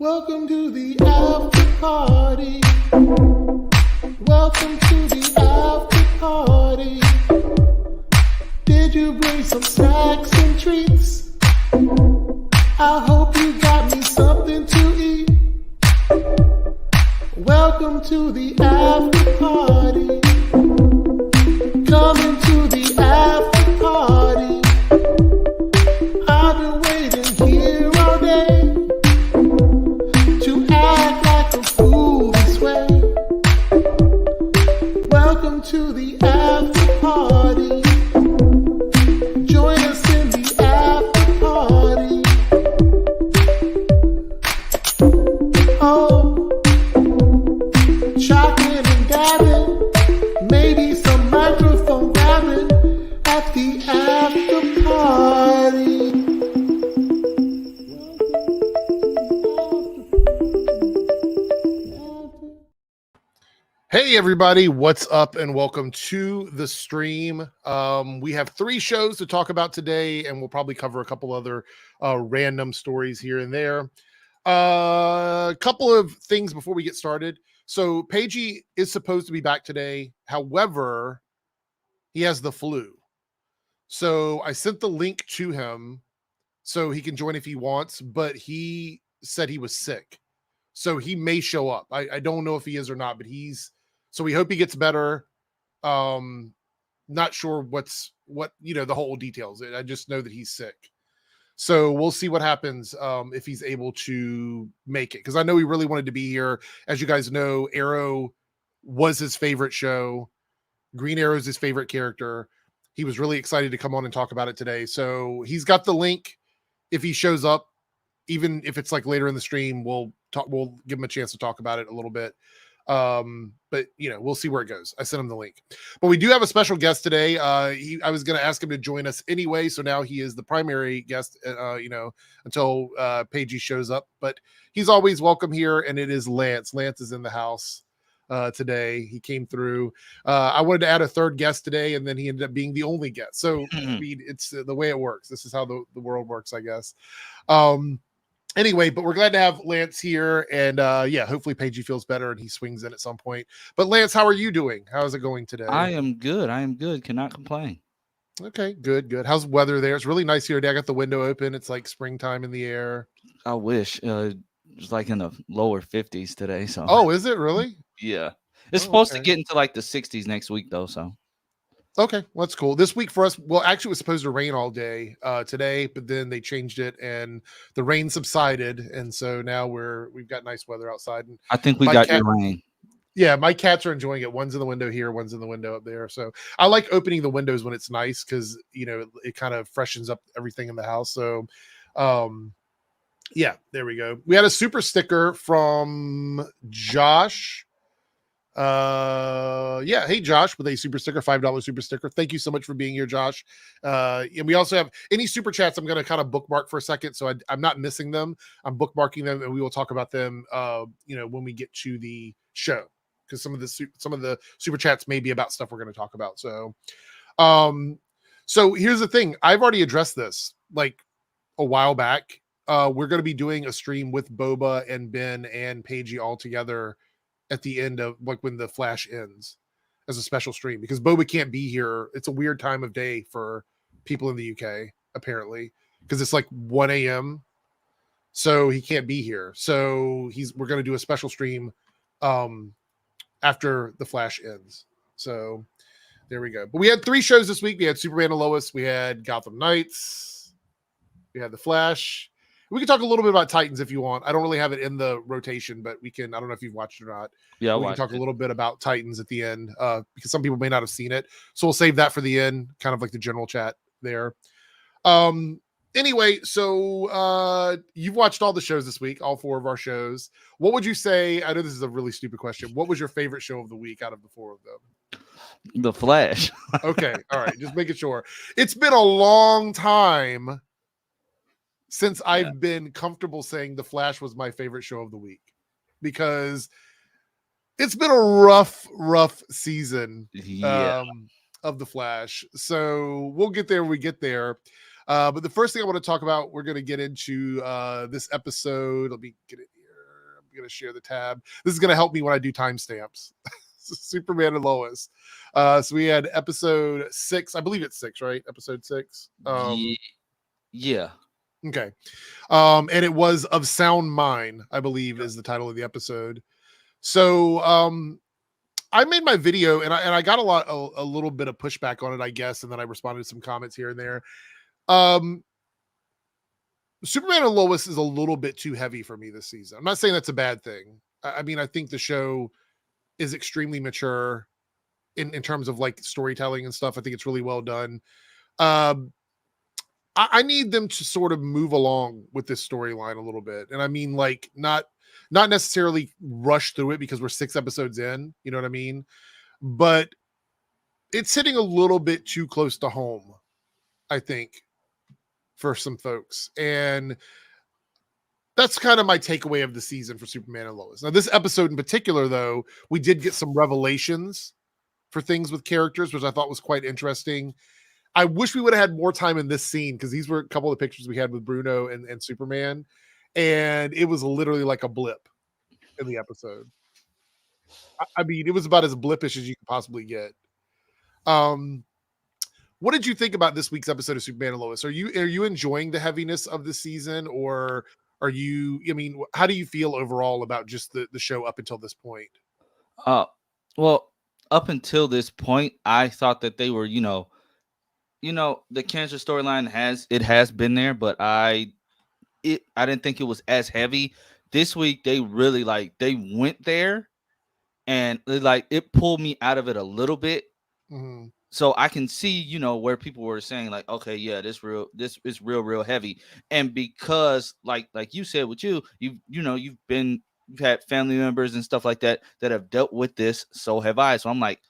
Welcome to the after party. Welcome to the after party. Did you bring some snacks and treats? I hope you got me something to eat. Welcome to the after party. Coming to the after party. I've been waiting here all day to act like a fool this way. Welcome to the after party. Join us in the after party. Oh, chocolate and dabbing, maybe some microphone grabbing at the after party. Hey everybody, what's up and welcome to the stream. We have 3 shows to talk about today, and we'll probably cover a couple other random stories here and there. A couple of things before we get started. So Paigey is supposed to be back today. However, he has the flu. So I sent the link to him so he can join if he wants, but he said he was sick. So he may show up. I don't know if he is or not, but so we hope he gets better. Not sure what, the whole details. I just know that he's sick. So we'll see what happens if he's able to make it. Because I know he really wanted to be here. As you guys know, Arrow was his favorite show. Green Arrow is his favorite character. He was really excited to come on and talk about it today. So he's got the link. If he shows up, even if it's like later in the stream, we'll give him a chance to talk about it a little bit. But we'll see where it goes. I sent him the link, but we do have a special guest today. I was going to ask him to join us anyway. So now he is the primary guest, until Paigey shows up, but he's always welcome here. And it is Lance. Lance is in the house today. He came through. I wanted to add a third guest today, and then he ended up being the only guest. So I mean, it's the way it works. This is how the world works, I guess. Anyway, but we're glad to have Lance here, and hopefully Paigey feels better and he swings in at some point. But Lance, how are you doing? How is it going today? I am good. Cannot complain. Okay, good. How's the weather there? It's really nice here today. I got the window open. It's like springtime in the air. I wish. It's like in the lower 50s today. So. Oh, is it really? Yeah. It's supposed to get into like the 60s next week, though. So. Okay, well, that's cool. This week for us, well, actually, it was supposed to rain all day today, but then they changed it, and the rain subsided, and so now we've got nice weather outside. And I think we got your rain. Yeah, my cats are enjoying it. One's in the window here, one's in the window up there. So I like opening the windows when it's nice because it kind of freshens up everything in the house. So, yeah, there we go. We had a super sticker from Josh. Hey Josh, with a super sticker, $5 super sticker. Thank you so much for being here, Josh. And we also have any super chats I'm going to kind of bookmark for a second, so I'm not missing them. I'm bookmarking them, and we will talk about them when we get to the show, because some of the super chats may be about stuff we're going to talk about. So here's the thing. I've already addressed this like a while back. We're going to be doing a stream with Boba and Ben and Paigey all together at the end of like when the Flash ends as a special stream, because Boba can't be here. It's a weird time of day for people in the UK, apparently, because it's like 1 a.m. So he can't be here. So we're going to do a special stream after the Flash ends. So there we go. But we had 3 shows this week. We had Superman and Lois. We had Gotham Knights. We had the Flash. We can talk a little bit about Titans if you want. I don't really have it in the rotation, but we can. I don't know if you've watched it or not. Yeah, we can talk a little bit about Titans at the end because some people may not have seen it. So we'll save that for the end, kind of like the general chat there. Anyway, so you've watched all the shows this week, all 4 of our shows. What would you say? I know this is a really stupid question. What was your favorite show of the week out of the 4 of them? The Flash. Okay, all right, just making sure. It's been a long time since I've been comfortable saying The Flash was my favorite show of the week, because it's been a rough season of The Flash. So we'll get there when we get there. But the first thing I want to talk about, we're going to get into this episode. Let me get it here. going to share the tab. This is going to help me when I do timestamps. Superman and Lois. So we had episode 6. I believe it's 6, right? Episode 6. Yeah. Okay. And it was Of Sound Mind, I believe, is the title of the episode. So I made my video, and I got a little bit of pushback on it, I guess, and then I responded to some comments here and there. Superman and Lois is a little bit too heavy for me this season. I'm not saying that's a bad thing. I mean, I think the show is extremely mature in terms of like storytelling and stuff. I think it's really well done. I need them to sort of move along with this storyline a little bit. And I mean, like, not necessarily rush through it because we're 6 episodes in, you know what I mean? But it's hitting a little bit too close to home, I think, for some folks. And that's kind of my takeaway of the season for Superman and Lois. Now, this episode in particular, though, we did get some revelations for things with characters, which I thought was quite interesting. I wish we would have had more time in this scene because these were a couple of pictures we had with Bruno and Superman, and it was literally like a blip in the episode. I mean, it was about as blippish as you could possibly get. What did you think about this week's episode of Superman and Lois? Are you enjoying the heaviness of the season, or are you? I mean, how do you feel overall about just the show up until this point? Well, up until this point, I thought that they were, the cancer storyline has been there, but I didn't think it was as heavy. This week they really they went there, and it pulled me out of it a little bit. Mm-hmm. So I can see, where people were saying like, okay, yeah, this is real heavy. And because like you said with you've had family members and stuff like that have dealt with this. So have I. So I'm like,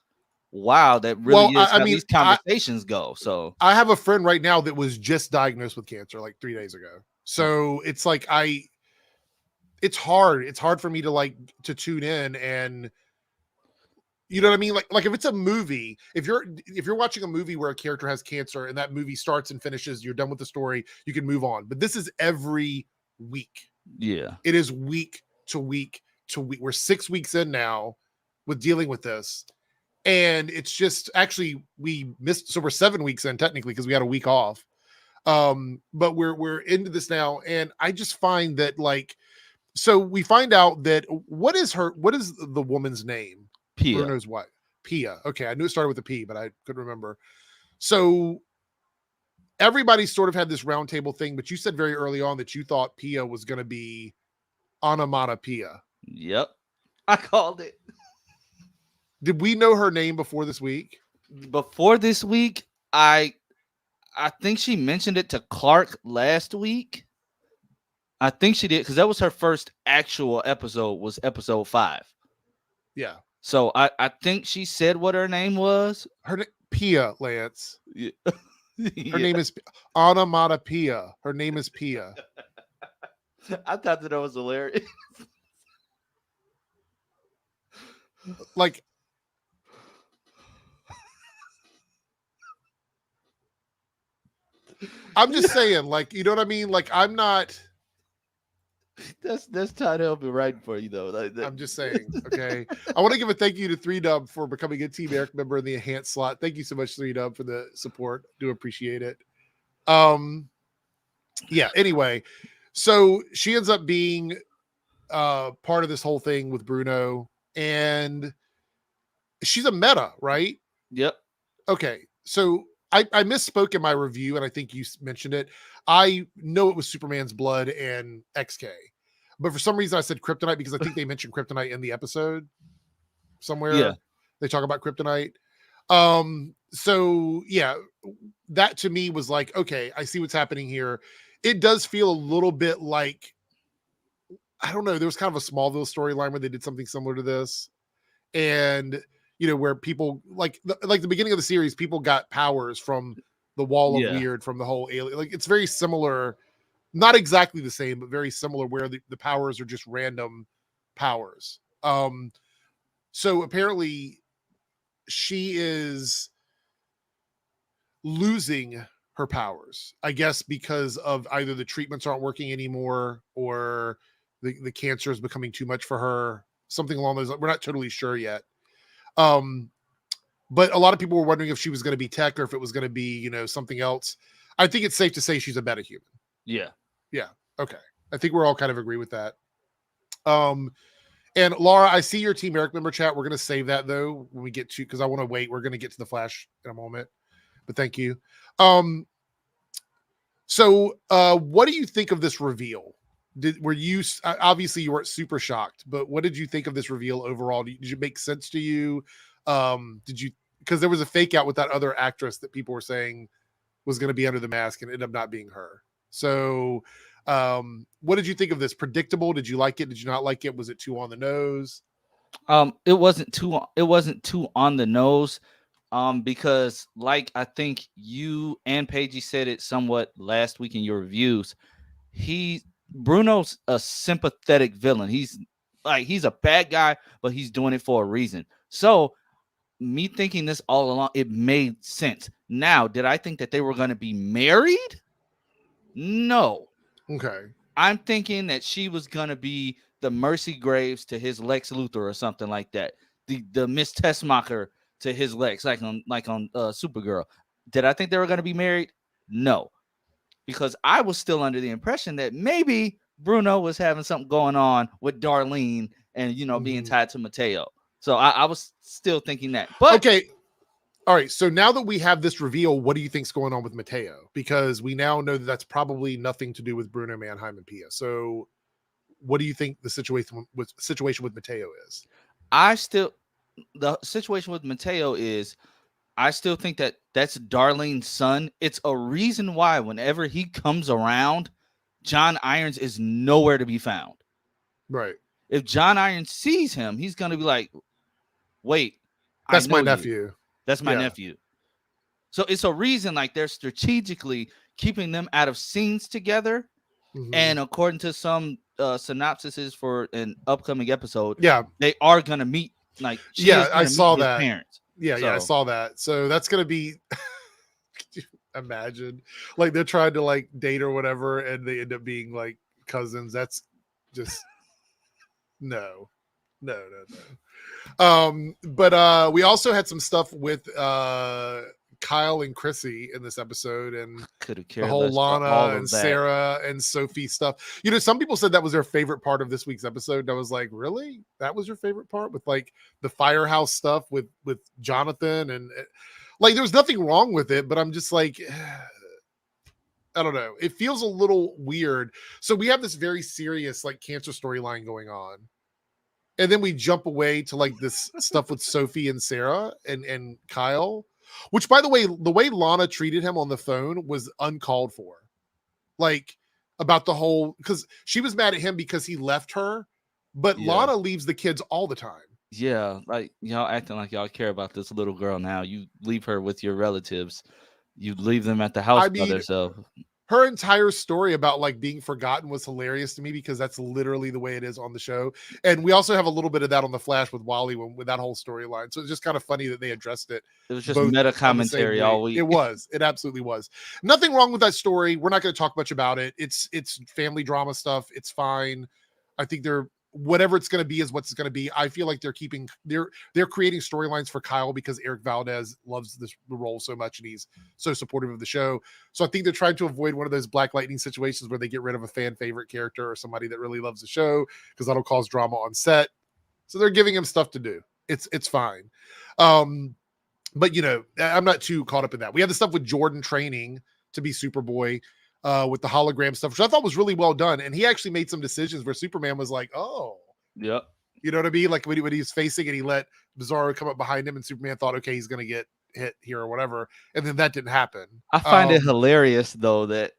wow, that really is how these conversations go. So I have a friend right now that was just diagnosed with cancer like 3 days ago. So it's like it's hard. It's hard for me to tune in, and you know what I mean? Like if it's a movie, if you're watching a movie where a character has cancer and that movie starts and finishes, you're done with the story, you can move on. But this is every week. Yeah. It is week to week to week. We're 6 weeks in now with dealing with this. And it's just actually we missed, so we're 7 weeks in technically because we had a week off. But we're into this now, and I just find that so we find out that what is the woman's name? Pia. Bruno's wife. Pia. Okay, I knew it started with a P, but I couldn't remember. So everybody sort of had this roundtable thing, but you said very early on that you thought Pia was going to be Onomatopoeia. Yep, I called it. Did we know her name before this week? Before this week, I think she mentioned it to Clark last week. I think she did because that was her first actual episode. Was episode 5. Yeah. So I think she said what her name was. Pia, Lance. Yeah. Her name is Onomatopoeia. Her name is Pia. I thought that was hilarious. Like, I'm just saying, you know what I mean? Like, I'm not. That's trying to help me writing for you though. I'm just saying. Okay, I want to give a thank you to 3Dub for becoming a Team Eric member in the enhanced slot. Thank you so much, 3Dub, for the support. Do appreciate it. Yeah. Anyway, so she ends up being part of this whole thing with Bruno, and she's a meta, right? Yep. Okay, so I misspoke in my review, and I think you mentioned it. I know it was Superman's blood and XK, but for some reason I said kryptonite because I think they mentioned kryptonite in the episode somewhere. Yeah. They talk about kryptonite. So yeah, that to me was like, okay, I see what's happening here. It does feel a little bit like, I don't know, there was kind of a Smallville storyline where they did something similar to this. And where people like the beginning of the series, people got powers from the wall of weird, from the whole alien. Like, it's very similar, not exactly the same, but very similar, where the powers are just random powers. So apparently she is losing her powers, I guess, because of either the treatments aren't working anymore, or the cancer is becoming too much for her. Something along those. We're not totally sure yet. Um, but a lot of people were wondering if she was going to be tech or if it was going to be, something else. I think it's safe to say she's a metahuman. Yeah. Yeah. Okay. I think we're all kind of agree with that. And Laura, I see your Team Eric member chat. We're going to save that though when we get to, because I want to wait. We're going to get to the Flash in a moment. But thank you. So what do you think of this reveal? Were you obviously you weren't super shocked, but what did you think of this reveal overall? Did it make sense to you? Did you, because there was a fake out with that other actress that people were saying was going to be under the mask and ended up not being her. So what did you think of this? Predictable? Did you like it? Did you not like it? Was it too on the nose? It wasn't too on the nose. Because like I think you and Paigey said it somewhat last week in your reviews, Bruno's a sympathetic villain. He's a bad guy, but he's doing it for a reason. So me thinking this all along, it made sense. Now, did I think that they were going to be married? No. Okay. I'm thinking that she was going to be the Mercy Graves to his Lex Luthor or something like that. The Miss Tessmacher to his Lex, like on Supergirl. Did I think they were going to be married? No. Because I was still under the impression that maybe Bruno was having something going on with Darlene and, being tied to Mateo. So I was still thinking that. But okay. All right. So now that we have this reveal, what do you think's going on with Mateo? Because we now know that that's probably nothing to do with Bruno, Mannheim, and Pia. So what do you think the situation with Mateo is? The situation with Mateo is, I still think that that's Darlene's son. It's a reason why whenever he comes around, John Irons is nowhere to be found. Right. If John Irons sees him, he's going to be like, wait, that's my nephew. You. That's my nephew. So it's a reason like they're strategically keeping them out of scenes together. Mm-hmm. And according to some synopsises for an upcoming episode, they are going to meet. Like, I saw that. Parents. Yeah, I saw that. So that's going to be, could you imagine? Like they're trying to like date or whatever, and they end up being like cousins. That's just no. But we also had some stuff with Kyle and Chrissy in this episode, and the whole Lana and Sarah and Sophie stuff. Some people said that was their favorite part of this week's episode. And I was like, really? That was your favorite part, with like the firehouse stuff with Jonathan, and like there was nothing wrong with it, but I'm just like, I don't know. It feels a little weird. So we have this very serious like cancer storyline going on. And then we jump away to like this stuff with Sophie and Sarah and Kyle, which, by the way Lana treated him on the phone was uncalled for. Like about the whole, because she was mad at him because he left her, but Lana leaves the kids all the time. Yeah, like y'all acting like y'all care about this little girl now. You leave her with your relatives. You leave them at the house by themselves. Her entire story about like being forgotten was hilarious to me, because that's literally the way it is on the show. And we also have a little bit of that on the Flash with Wally with that whole storyline. So it's just kind of funny that they addressed it. It was just meta commentary all week. It absolutely was. Nothing wrong with that story. We're not going to talk much about it. It's family drama stuff. It's fine. I think whatever it's going to be is what's going to be. I feel like they're creating storylines for Kyle because Eric Valdez loves the role so much and he's so supportive of the show. So I think they're trying to avoid one of those Black Lightning situations where they get rid of a fan favorite character or somebody that really loves the show, because that'll cause drama on set. So they're giving him stuff to do. It's fine. But I'm not too caught up in that. We have the stuff with Jordan training to be Superboy. With the hologram stuff, which I thought was really well done. And he actually made some decisions where Superman was like, oh, yep. You know what I mean? Like when he was facing and he let Bizarro come up behind him, and Superman thought, okay, he's going to get hit here or whatever. And then that didn't happen. I find it hilarious, though, that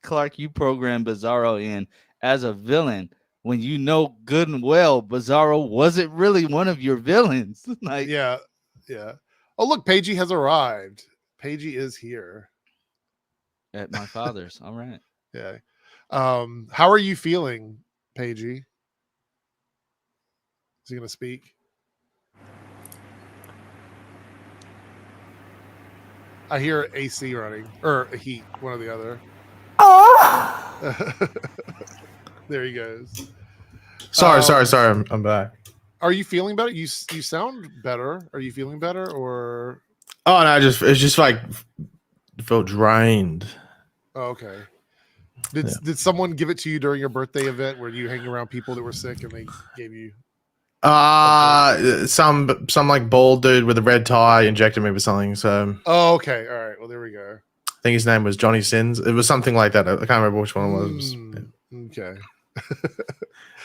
Clark, you programmed Bizarro in as a villain when you know good and well Bizarro wasn't really one of your villains. Like, yeah. Oh, look, Paigey has arrived. Paigey is here. At my father's. All right. Yeah. How are you feeling, Paigey? Is he going to speak? I hear AC running, or heat, one or the other. There he goes. Sorry. I'm back. Are you feeling better? You sound better. Are you feeling better or? Oh no, it's just like felt drained. Oh, okay. Did someone give it to you during your birthday event where you hang around people that were sick and they gave you? Some like bald dude with a red tie injected me with something. So. Oh, okay. All right. Well, there we go. I think his name was Johnny Sins. It was something like that. I can't remember which one it was. Okay.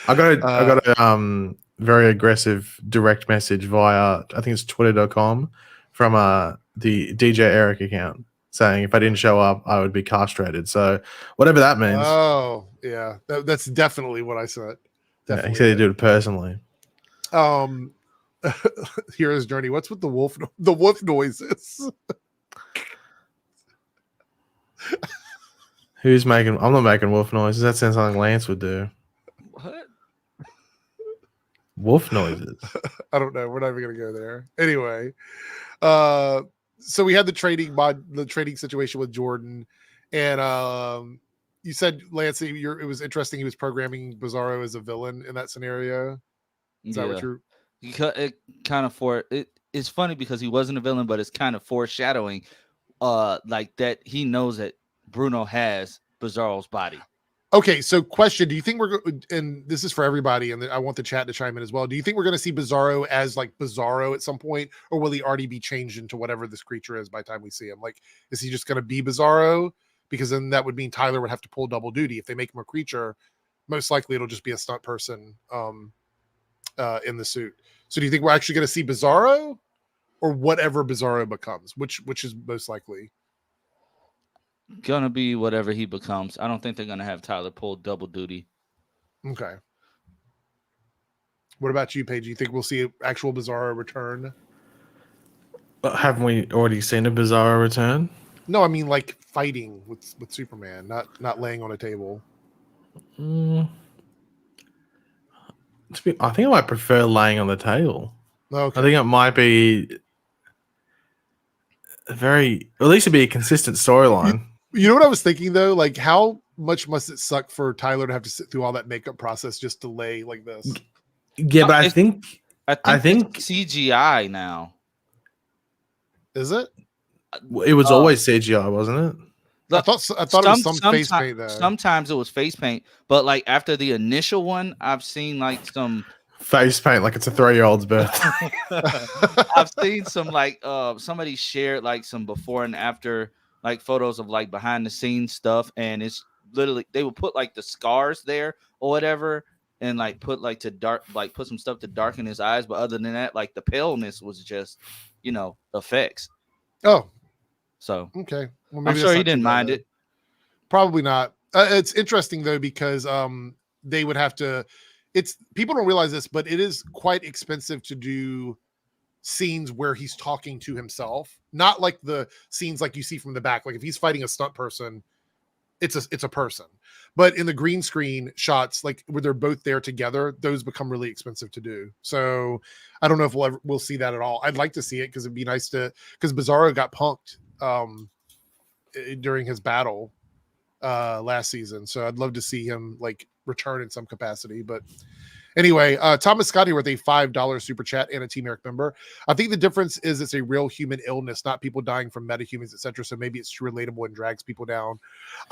I got a very aggressive direct message via I think it's twitter.com from the DJ Eric account saying if I didn't show up I would be castrated. So whatever that means. Oh yeah, that's definitely what I said. Definitely. Yeah, he said he'd do it personally. Hero's Journey. What's with the wolf noises? Who's making? I'm not making wolf noises. That sounds like Lance would do. What? Wolf noises. I don't know. We're not even gonna go there. Anyway, so we had the trading situation with Jordan, and you said Lance, it was interesting. He was programming Bizarro as a villain in that scenario. Is that what you're? It kind of it's funny because he wasn't a villain, but it's kind of foreshadowing, like that he knows that Bruno has Bizarro's body. Okay, so question: do you think and this is for everybody, and I want the chat to chime in as well. Do you think we're going to see Bizarro as like Bizarro at some point, or will he already be changed into whatever this creature is by the time we see him? Like, is he just going to be Bizarro? Because then that would mean Tyler would have to pull double duty if they make him a creature. Most likely, it'll just be a stunt person in the suit. So, do you think we're actually going to see Bizarro, or whatever Bizarro becomes? Which is most likely? Gonna be whatever he becomes. I don't think they're gonna have Tyler pull double duty. Okay. What about you, Paige? Do you think we'll see actual Bizarro return? Haven't we already seen a Bizarro return? No, I mean like fighting with Superman, not laying on a table. I think I might prefer laying on the table. Okay. I think it might be at least it'd be a consistent storyline. You know what I was thinking though? Like, how much must it suck for Tyler to have to sit through all that makeup process just to lay like this? Yeah, but I think it's CGI now. Is it? It was always CGI, wasn't it? I thought it was some face paint though. Sometimes it was face paint, but like after the initial one, I've seen like some face paint like it's a 3-year-old's birthday. I've seen some like somebody shared like some before and after like photos of like behind the scenes stuff, and it's literally they would put like the scars there or whatever, and like put like put some stuff to darken his eyes, but other than that, like the paleness was just effects. Oh, so okay. Well, I'm sure he didn't mind it. Probably not. It's interesting though because they would have to. It's people don't realize this, but it is quite expensive to do scenes where he's talking to himself, not like the scenes like you see from the back. Like if he's fighting a stunt person, it's a person. But in the green screen shots, like where they're both there together, those become really expensive to do. So I don't know if we'll see that at all. I'd like to see it because it'd be nice because Bizarro got punked during his battle last season. So I'd love to see him like return in some capacity. But anyway, Thomas Scotty with a $5 super chat and a Team Eric member. I think the difference is it's a real human illness, not people dying from metahumans, etc. So maybe it's relatable and drags people down.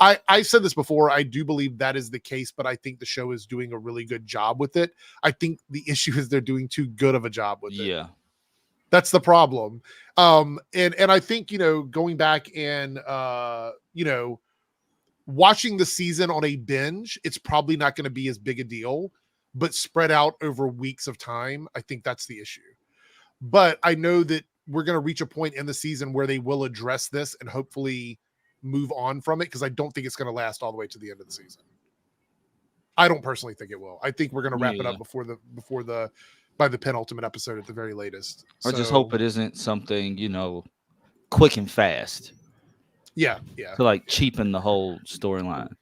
I've said this before. I do believe that is the case, but I think the show is doing a really good job with it. I think the issue is they're doing too good of a job with it. Yeah. That's the problem. And I think, going back and, watching the season on a binge, it's probably not going to be as big a deal, but spread out over weeks of time, I think that's the issue. But I know that we're going to reach a point in the season where they will address this and hopefully move on from it, because I don't think it's going to last all the way to the end of the season. I don't personally think it will. I think we're going to wrap it up by the penultimate episode at the very latest. I just hope it isn't something, quick and fast. Yeah. To like cheapen the whole storyline.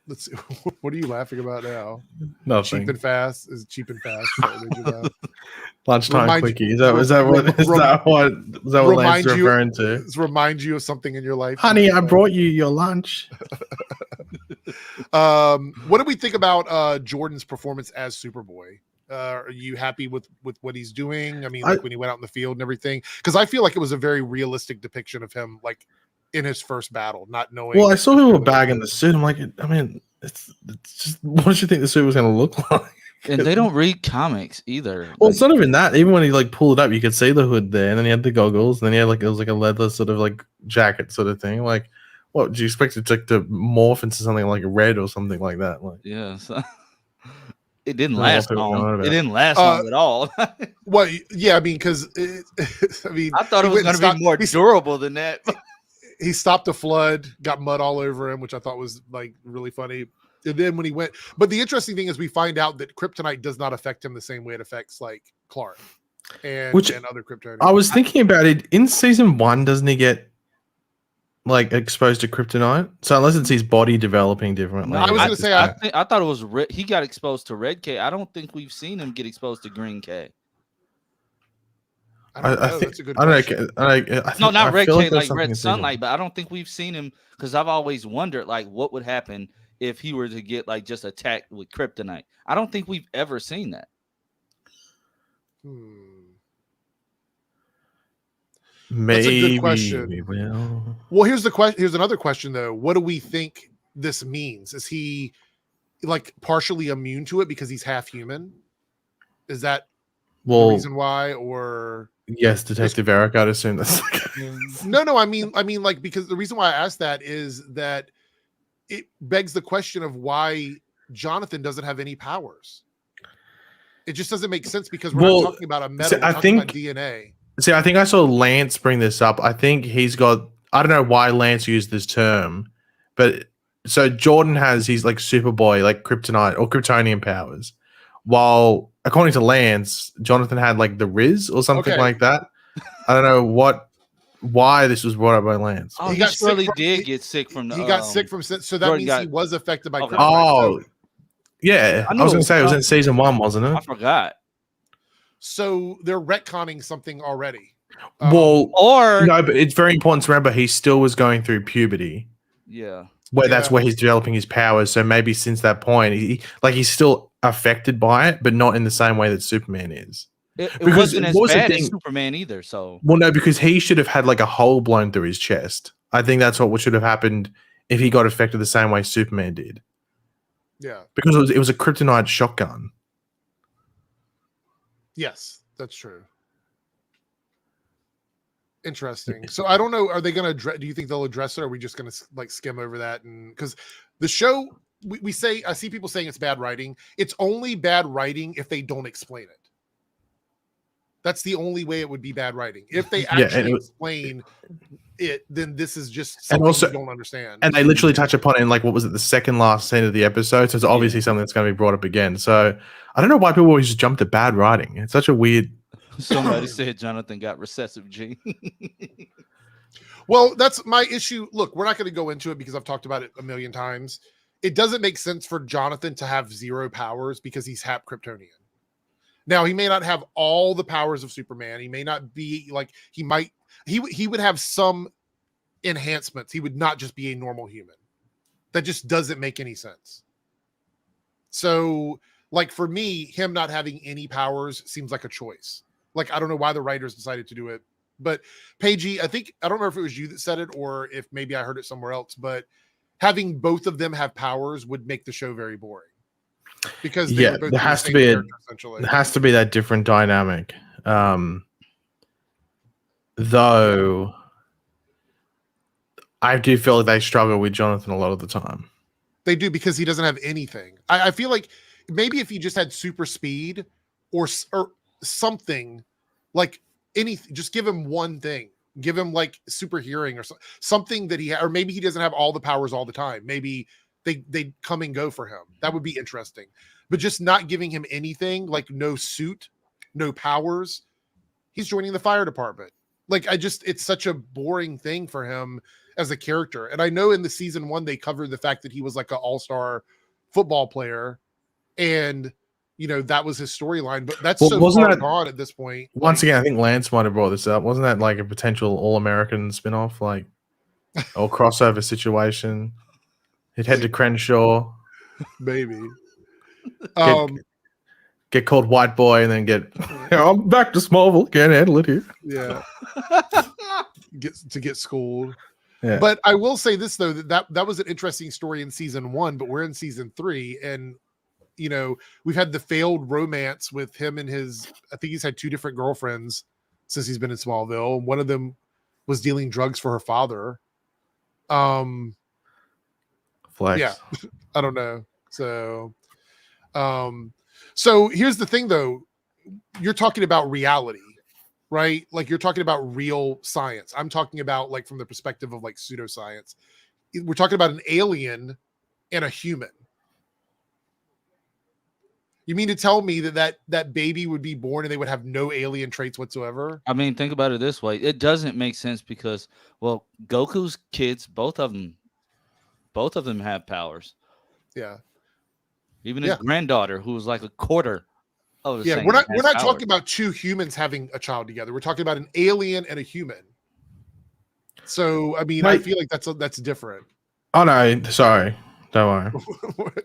Let's see. What are you laughing about now? Nothing. Cheap and fast is cheap and fast. Lunchtime quickie. Is that what Lance's referring to? Remind you of something in your life. Honey, I brought you your lunch. What do we think about Jordan's performance as Superboy? Are you happy with what he's doing? I mean, like when he went out in the field and everything, because I feel like it was a very realistic depiction of him, like in his first battle, not knowing. Well, I saw people bagging the suit. I'm like, I mean, it's just what did you think the suit was going to look like? And they don't read comics either. Well, it's not even that. Even when he like pulled it up, you could see the hood there, and then he had the goggles, and then he had like it was like a leather sort of like jacket sort of thing. Like, what do you expect it to morph into something like red or something like that? Like, yeah, so it didn't last long. It didn't last long at all. Well, yeah, I mean, because I mean, I thought it was going to be more durable than that. He stopped a flood, got mud all over him, which I thought was like really funny. And then when he went, but the interesting thing is we find out that kryptonite does not affect him the same way it affects like Clark and other Kryptonians. I was thinking about it in season 1. Doesn't he get like exposed to kryptonite? So unless it's his body developing differently. No, I was going to say I thought it was he got exposed to red K. I don't think we've seen him get exposed to green K. I don't know. That's a good question. No, not red K, like red sunlight, but I don't think we've seen him because I've always wondered like what would happen if he were to get like just attacked with kryptonite. I don't think we've ever seen that. Maybe. That's a good question. Well, here's the question. Here's another question though. What do we think this means? Is he like partially immune to it because he's half human? Is that the reason why? Or yes, Detective Eric, I'd assume that's no. I mean, like because the reason why I asked that is that it begs the question of why Jonathan doesn't have any powers. It just doesn't make sense because we're not talking about a metal. We're talking about DNA. See, I think I saw Lance bring this up. I think he's got. I don't know why Lance used this term, but so Jordan has he's like Superboy, like kryptonite or Kryptonian powers, while according to Lance, Jonathan had like the Riz or something like that. I don't know why this was brought up by Lance. Oh, he surely did get sick from the. He got sick from so that means he was affected by. kryptonite. Oh, yeah. I was going to say it was in season 1, wasn't it? I forgot. So they're retconning something already. No, but it's very important to remember he still was going through puberty. Yeah. That's where he's developing his powers. So maybe since that point, he's still affected by it, but not in the same way that Superman is. It wasn't as bad as Superman either. So no, because he should have had like a hole blown through his chest. I think that's what should have happened if he got affected the same way Superman did. Yeah, because it was a kryptonite shotgun. Yes, that's true. Interesting. So I don't know. Are they going to address? Do you think they'll address it? Or are we just going to like skim over that? And because the show, we say, I see people saying it's bad writing. It's only bad writing if they don't explain it. That's the only way it would be bad writing. If they actually explain it, then this is just something you don't understand. And they literally touch upon it in like, what was it, the second last scene of the episode? So it's obviously something that's going to be brought up again. So I don't know why people always just jump to bad writing. It's such a weird. Somebody said Jonathan got recessive gene. Well, that's my issue. Look, we're not going to go into it because I've talked about it a million times. It doesn't make sense for Jonathan to have 0 powers because he's half Kryptonian. Now, he may not have all the powers of Superman. He may not be like he would have some enhancements. He would not just be a normal human. That just doesn't make any sense. So, like for me, him not having any powers seems like a choice. Like, I don't know why the writers decided to do it. But Paigey, I don't remember if it was you that said it or if maybe I heard it somewhere else, but having both of them have powers would make the show very boring. Because there has to be that different dynamic. Though I do feel like they struggle with Jonathan a lot of the time. They do because he doesn't have anything. I feel like maybe if he just had super speed or something like anything, just give him one thing. Give him like super hearing or something that or maybe he doesn't have all the powers all the time. Maybe they come and go for him. That would be interesting. But just not giving him anything, like no suit, no powers. He's joining the fire department. Like it's such a boring thing for him as a character. And I know in the season 1, they covered the fact that he was like an all-star football player. And, that was his storyline. But that's so far gone at this point. Once again, I think Lance might have brought this up. Wasn't that like a potential All-American spinoff, like, or crossover situation? He'd head to Crenshaw, Maybe. get called white boy, and then get. I'm back to Smallville. Can't handle it here. Yeah. Get schooled. Yeah. But I will say this though, that was an interesting story in season 1, but we're in season 3, and we've had the failed romance with him and his. I think he's had 2 different girlfriends since he's been in Smallville. One of them was dealing drugs for her father. Flex. Yeah, I don't know. So here's the thing though. You're talking about reality, right? Like you're talking about real science. I'm talking about like from the perspective of like pseudoscience. We're talking about an alien and a human. You mean to tell me that baby would be born and they would have no alien traits whatsoever? I mean, think about it this way. It doesn't make sense because, well, Goku's kids, both of them have powers. Yeah. Even his granddaughter, who was like a quarter of the same. We're not talking about 2 humans having a child together. We're talking about an alien and a human. So, I mean, I feel like that's different. Oh no, sorry. Don't worry.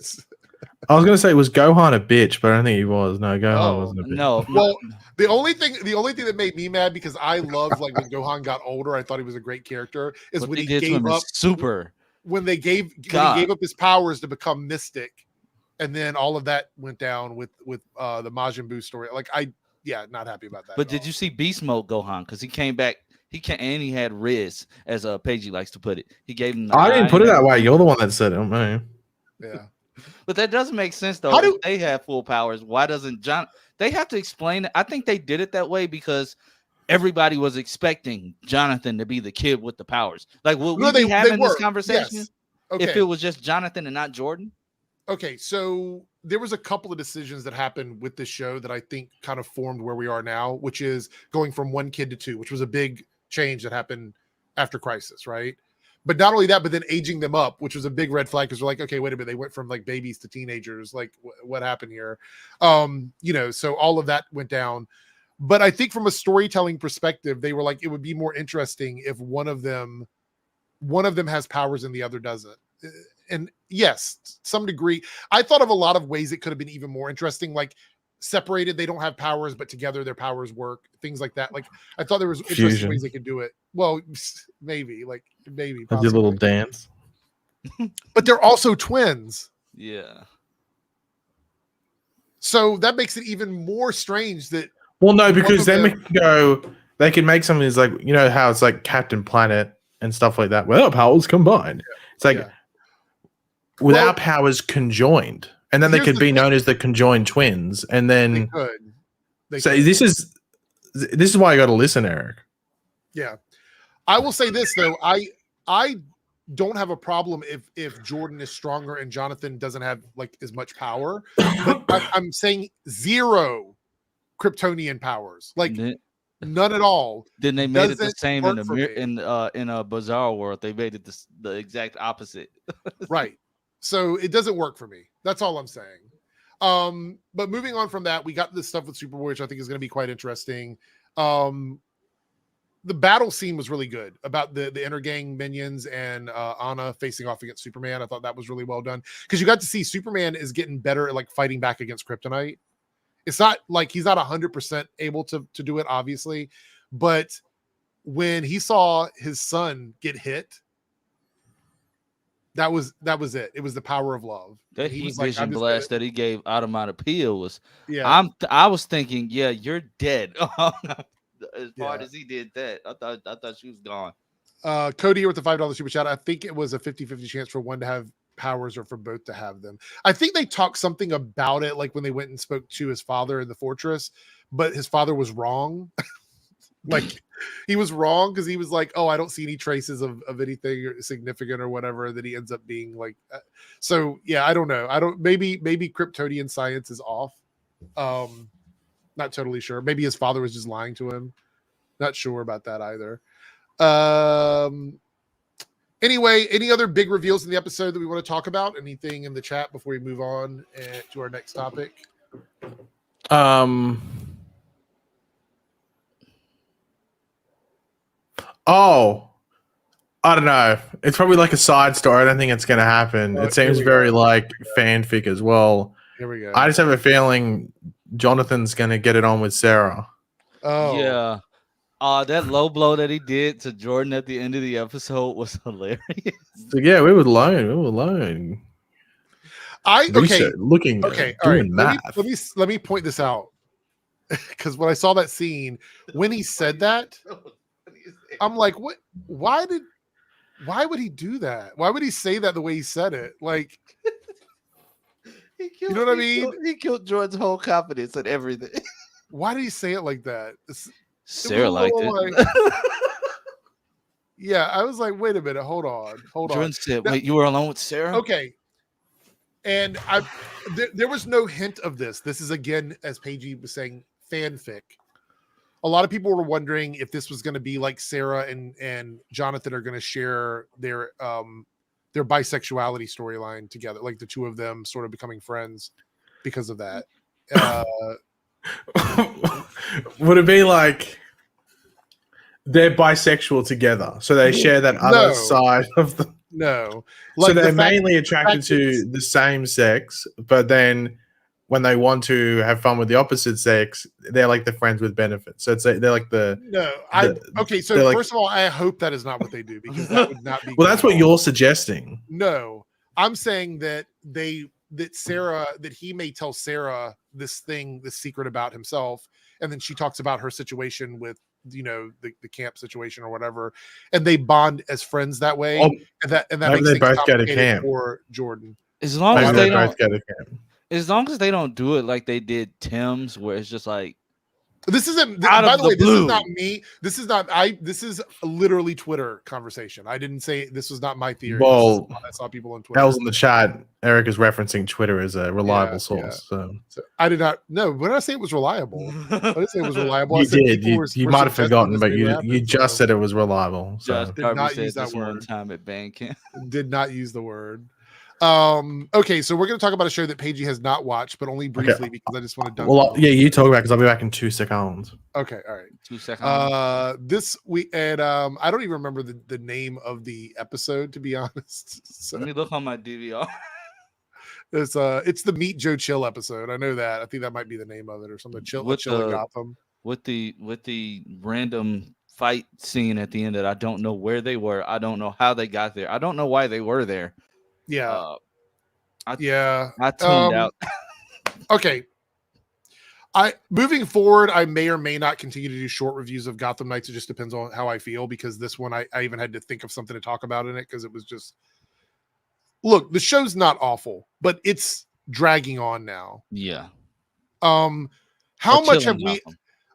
I was gonna say, was Gohan a bitch, but I don't think he was. No, Gohan wasn't a bitch. No. Well, the only thing that made me mad, because I loved like when Gohan got older, I thought he was a great character, is when he gave up when he gave up his powers to become Mystic, and then all of that went down with the Majin Buu story. Like not happy about that. But did you see Beast Mode Gohan? Because he came back. And he had Riz, as Paigey likes to put it. He gave him. I didn't put it that way. You're the one that said it, man. Yeah. But that doesn't make sense, though. If they have full powers, why doesn't John? They have to explain it. I think they did it that way because everybody was expecting Jonathan to be the kid with the powers. Like, will we be having this conversation if it was just Jonathan and not Jordan? Okay, so there was a couple of decisions that happened with this show that I think kind of formed where we are now, which is going from 1 kid to 2, which was a big change that happened after Crisis, right? But not only that, but then aging them up, which was a big red flag because we're like, okay, wait a minute, they went from like babies to teenagers. Like, what happened here? So all of that went down. But I think from a storytelling perspective, they were like, it would be more interesting if one of them has powers and the other doesn't. And yes, to some degree, I thought of a lot of ways it could have been even more interesting, like separated, they don't have powers, but together their powers work, things like that. Like I thought there was interesting ways they could do it. Well, maybe possibly. A little dance. But they're also twins. Yeah. So that makes it even more strange that. Well, no, because then they can make something that's like, how it's like Captain Planet and stuff like that. Well, powers combined. It's like without powers conjoined. And then they could be known as the conjoined twins. And then this is why you got to listen, Eric. Yeah. I will say this though. I don't have a problem if Jordan is stronger and Jonathan doesn't have like as much power, but I'm saying 0 Kryptonian powers, like none at all. Then they made it the same in a bizarre world. They made it the exact opposite. Right. So it doesn't work for me. That's all I'm saying. But moving on from that, we got this stuff with Superboy, which I think is going to be quite interesting. The battle scene was really good about the intergang minions and Anna facing off against Superman. I thought that was really well done because you got to see Superman is getting better at like fighting back against Kryptonite. It's not like he's not 100% able to do it, obviously, but when he saw his son get hit, that was it. It was the power of love. That heat vision blast that he gave Automata was. Yeah, I was thinking, yeah, you're dead. As hard as he did that, I thought she was gone. Cody here with the $5 super chat. I think it was a 50-50 chance for one to have powers or for both to have them. I think they talked something about it, like when they went and spoke to his father in the fortress, but his father was wrong. Like he was wrong because he was like, oh, I don't see any traces of anything significant or whatever, that he ends up being like. So yeah, I don't know. Maybe Kryptonian science is off. Not totally sure. Maybe his father was just lying to him. Not sure about that either. Anyway, any other big reveals in the episode that we want to talk about? Anything in the chat before we move on to our next topic? I don't know. It's probably like a side story. I don't think it's going to happen. Oh, It seems here we very go. like fanfic as well. Here we go. I just have a feeling Jonathan's going to get it on with Sarah. Oh, Yeah. That low blow that he did to Jordan at the end of the episode was hilarious. So yeah, we were alone. We were alone. okay. Looking, Okay, all right. doing math. Let me point this out because when I saw that scene, when he said that, I'm like, what? Why would he do that? Why would he say that the way he said it? Like, you know what I mean? He killed Jordan's whole confidence and everything. Why did he say it like that? Sarah liked it. Like, yeah, I was like, wait a minute, hold on. Jordan said, "Wait, you were alone with Sarah?" Okay. And there was no hint of this. This is again, as Paige was saying, fanfic. A lot of people were wondering if this was going to be like Sarah and Jonathan are going to share their bisexuality storyline together, like the two of them sort of becoming friends because of that. Would it be like they're bisexual together, so they share that other side of the? No, so they're mainly attracted to the same sex, but then when they want to have fun with the opposite sex, they're like the friends with benefits. So they're like the okay. So first of all, I hope that is not what they do because that would not be. Well, that's what you're suggesting. No, I'm saying that he may tell Sarah this secret about himself, and then she talks about her situation with the camp situation or whatever, and they bond as friends that way, and that makes they things both go to complicated camp for Jordan. As long as they both go to camp. As long as they don't do it like they did Tim's, where it's just like this isn't. Out by of the way, the blue. this is not me. This is not I. This is literally Twitter conversation. I didn't say this was not my theory. Well, I saw people on Twitter. That was in the chat. Eric is referencing Twitter as a reliable source. Yeah. So I did not. No, when I say it was reliable, I didn't say it was reliable. You did. You might have forgotten, but you just said it was reliable. So Josh did not said use that this word. one time at band camp. Did not use the word. Okay, so we're going to talk about a show that Paige has not watched, but only briefly because I just want to. Well, yeah, you talk about because I'll be back in 2 seconds. Okay, all right. 2 seconds. This week, and I don't even remember the name of the episode, to be honest. So let me look on my DVR. It's the Meet Joe Chill episode. I know that. I think that might be the name of it or something. Chill in Gotham. With the random fight scene at the end that I don't know where they were. I don't know how they got there. I don't know why they were there. Yeah. I tuned out. Okay. Moving forward, I may or may not continue to do short reviews of Gotham Knights. It just depends on how I feel, because this one I even had to think of something to talk about in it because it was just look, the show's not awful, but it's dragging on now. Yeah. How much have we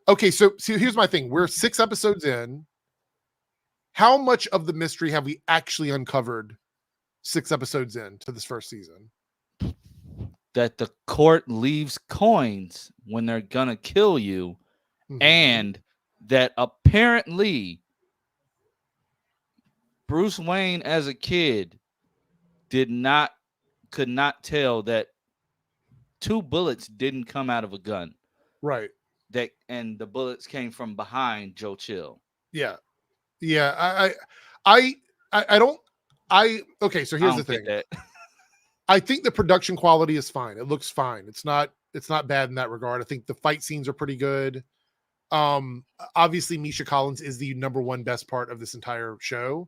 Okay, so here's my thing. We're 6 episodes in. How much of the mystery have we actually uncovered 6 episodes into this first season? That the court leaves coins when they're gonna kill you, and that apparently Bruce Wayne as a kid could not tell that 2 bullets didn't come out of a gun. Right. And the bullets came from behind Joe Chill. Yeah. Yeah. Okay, so here's the thing. I think the production quality is fine. It looks fine. It's not bad in that regard. I think the fight scenes are pretty good. Obviously Misha Collins is the number one best part of this entire show.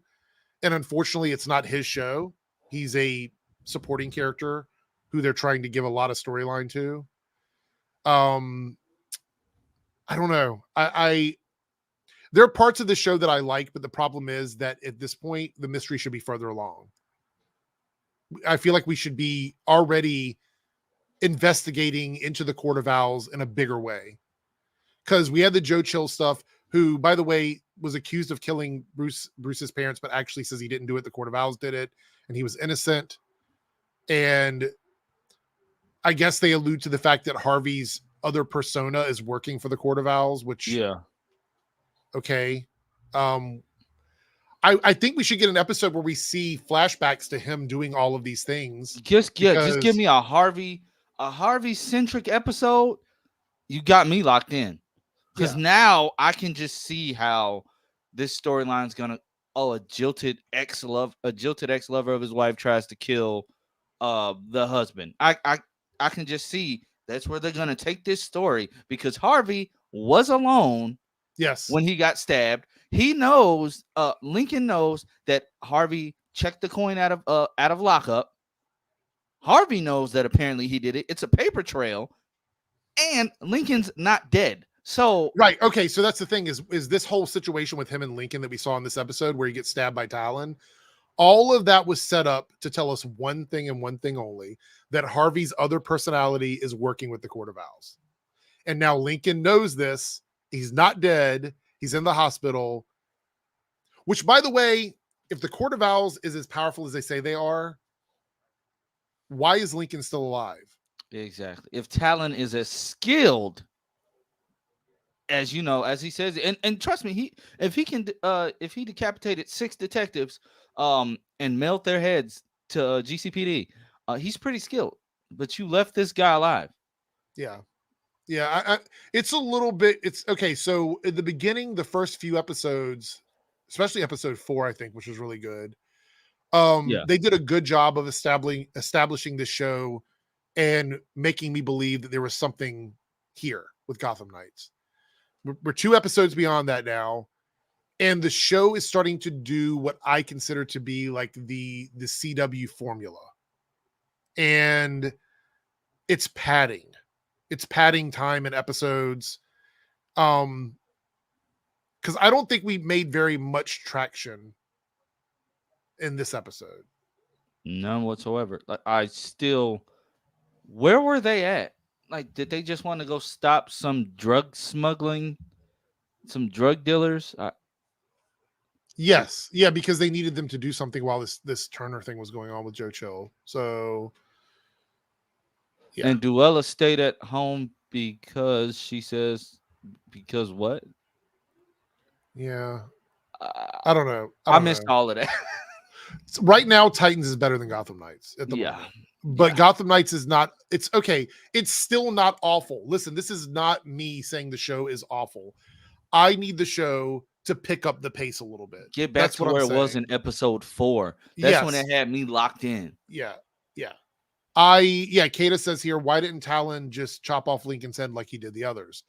And unfortunately, it's not his show. He's a supporting character who they're trying to give a lot of storyline to. I don't know. There are parts of the show that I like, but the problem is that at this point, the mystery should be further along. I feel like we should be already investigating into the Court of Owls in a bigger way. Because we had the Joe Chill stuff, who, by the way, was accused of killing Bruce's parents, but actually says he didn't do it. The Court of Owls did it, and he was innocent. And I guess they allude to the fact that Harvey's other persona is working for the Court of Owls, which okay. I think we should get an episode where we see flashbacks to him doing all of these things. Just give me a Harvey centric episode. You got me locked in, because now I can just see how this storyline is gonna oh, a jilted ex lover of his wife tries to kill the husband. I can just see that's where they're gonna take this story because Harvey was alone Yes. when he got stabbed. He knows, Lincoln knows that Harvey checked the coin out of lockup. Harvey knows that apparently he did it. It's a paper trail, and Lincoln's not dead. So Right. Okay. So that's the thing is this whole situation with him and Lincoln that we saw in this episode where he gets stabbed by Talon. All of that was set up to tell us one thing and one thing only, that Harvey's other personality is working with the Court of Owls. And now Lincoln knows this. He's not dead. He's in the hospital. Which, by the way, if the Court of Owls is as powerful as they say they are, why is Lincoln still alive? exactly, if Talon is as skilled as as he says, and trust me, if he decapitated 6 detectives, and mailed their heads to GCPD, he's pretty skilled. But you left this guy alive. Yeah. Yeah. It's a little bit, it's okay. So in the beginning, the first few episodes, especially episode 4, I think, which was really good. Yeah. They did a good job of establishing the show and making me believe that there was something here with Gotham Knights. We're 2 episodes beyond that now, and the show is starting to do what I consider to be like the CW formula, and it's padding time in episodes, because I don't think we made very much traction in this episode. None whatsoever. Like, where were they at? Like, did they just want to go stop some drug smuggling, some drug dealers? Yes, yeah, because they needed them to do something while this Turner thing was going on with Joe Chill. So, yeah. And Duella stayed at home because she says, because what? Yeah, I don't know. I missed all of that. Right now, Titans is better than Gotham Knights at the moment. But Gotham Knights is not, it's okay. It's still not awful. Listen, this is not me saying the show is awful. I need the show to pick up the pace a little bit. Get back to where it was in episode 4. That's when it had me locked in. Yeah. Kata says here, why didn't Talon just chop off Lincoln's head like he did the others?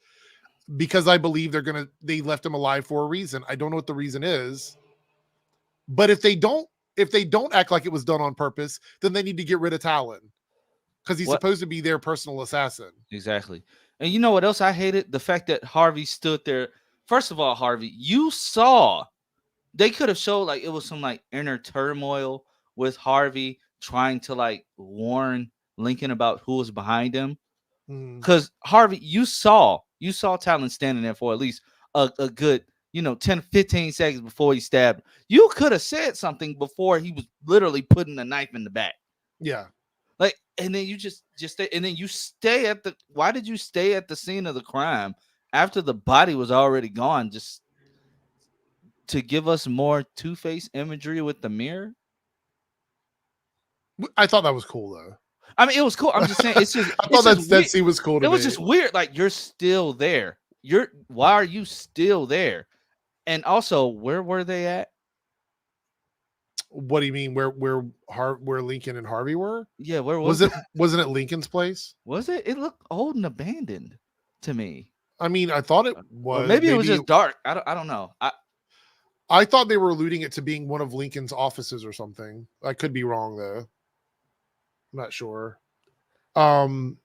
Because I believe they left him alive for a reason. I don't know what the reason is. But if they don't act like it was done on purpose, then they need to get rid of Talon, because he's supposed to be their personal assassin. Exactly. And you know what else I hated? The fact that Harvey stood there. First of all, Harvey, you saw they could have showed like it was some like inner turmoil with Harvey trying to like warn Lincoln about who was behind him. Because Harvey, you saw Talon standing there for at least a good 10, 15 seconds before he stabbed. You could have said something before he was literally putting the knife in the back. Yeah. Like, and then you just stay, and then you stay at why did you stay at the scene of the crime after the body was already gone, just to give us more Two-Face imagery with the mirror? I thought that was cool though. I mean, it was cool. I'm just saying, it's just I thought that scene was cool. It was just weird. Like, you're still there. Why are you still there? And also, where were they at? What do you mean? Where Lincoln and Harvey were? Yeah, where was it? Wasn't it Lincoln's place? Was it? It looked old and abandoned to me. I mean, I thought it was. Maybe it was just dark. I don't know. I thought they were alluding it to being one of Lincoln's offices or something. I could be wrong though. I'm not sure. So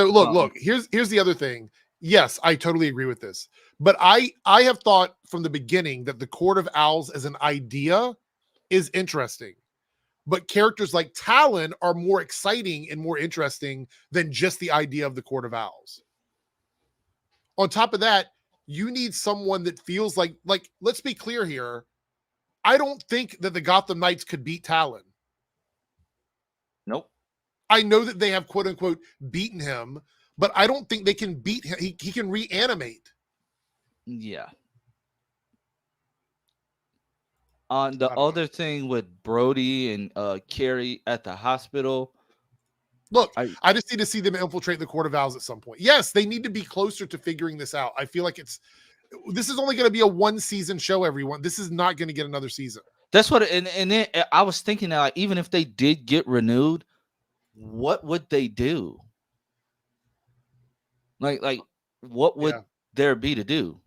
look. Here's the other thing. Yes, I totally agree with this. But I have thought from the beginning that the Court of Owls as an idea is interesting. But characters like Talon are more exciting and more interesting than just the idea of the Court of Owls. On top of that, you need someone that feels like let's be clear here. I don't think that the Gotham Knights could beat Talon. Nope. I know that they have quote unquote beaten him, but I don't think they can beat him. He can reanimate. Yeah. On the other thing with Brody and Carrie at the hospital. Look, I just need to see them infiltrate the Court of Owls at some point. Yes, they need to be closer to figuring this out. I feel like This is only going to be a 1-season show, everyone. This is not going to get another season. That's what, and then I was thinking that, like, even if they did get renewed, what would they do? Like, what would there be to do?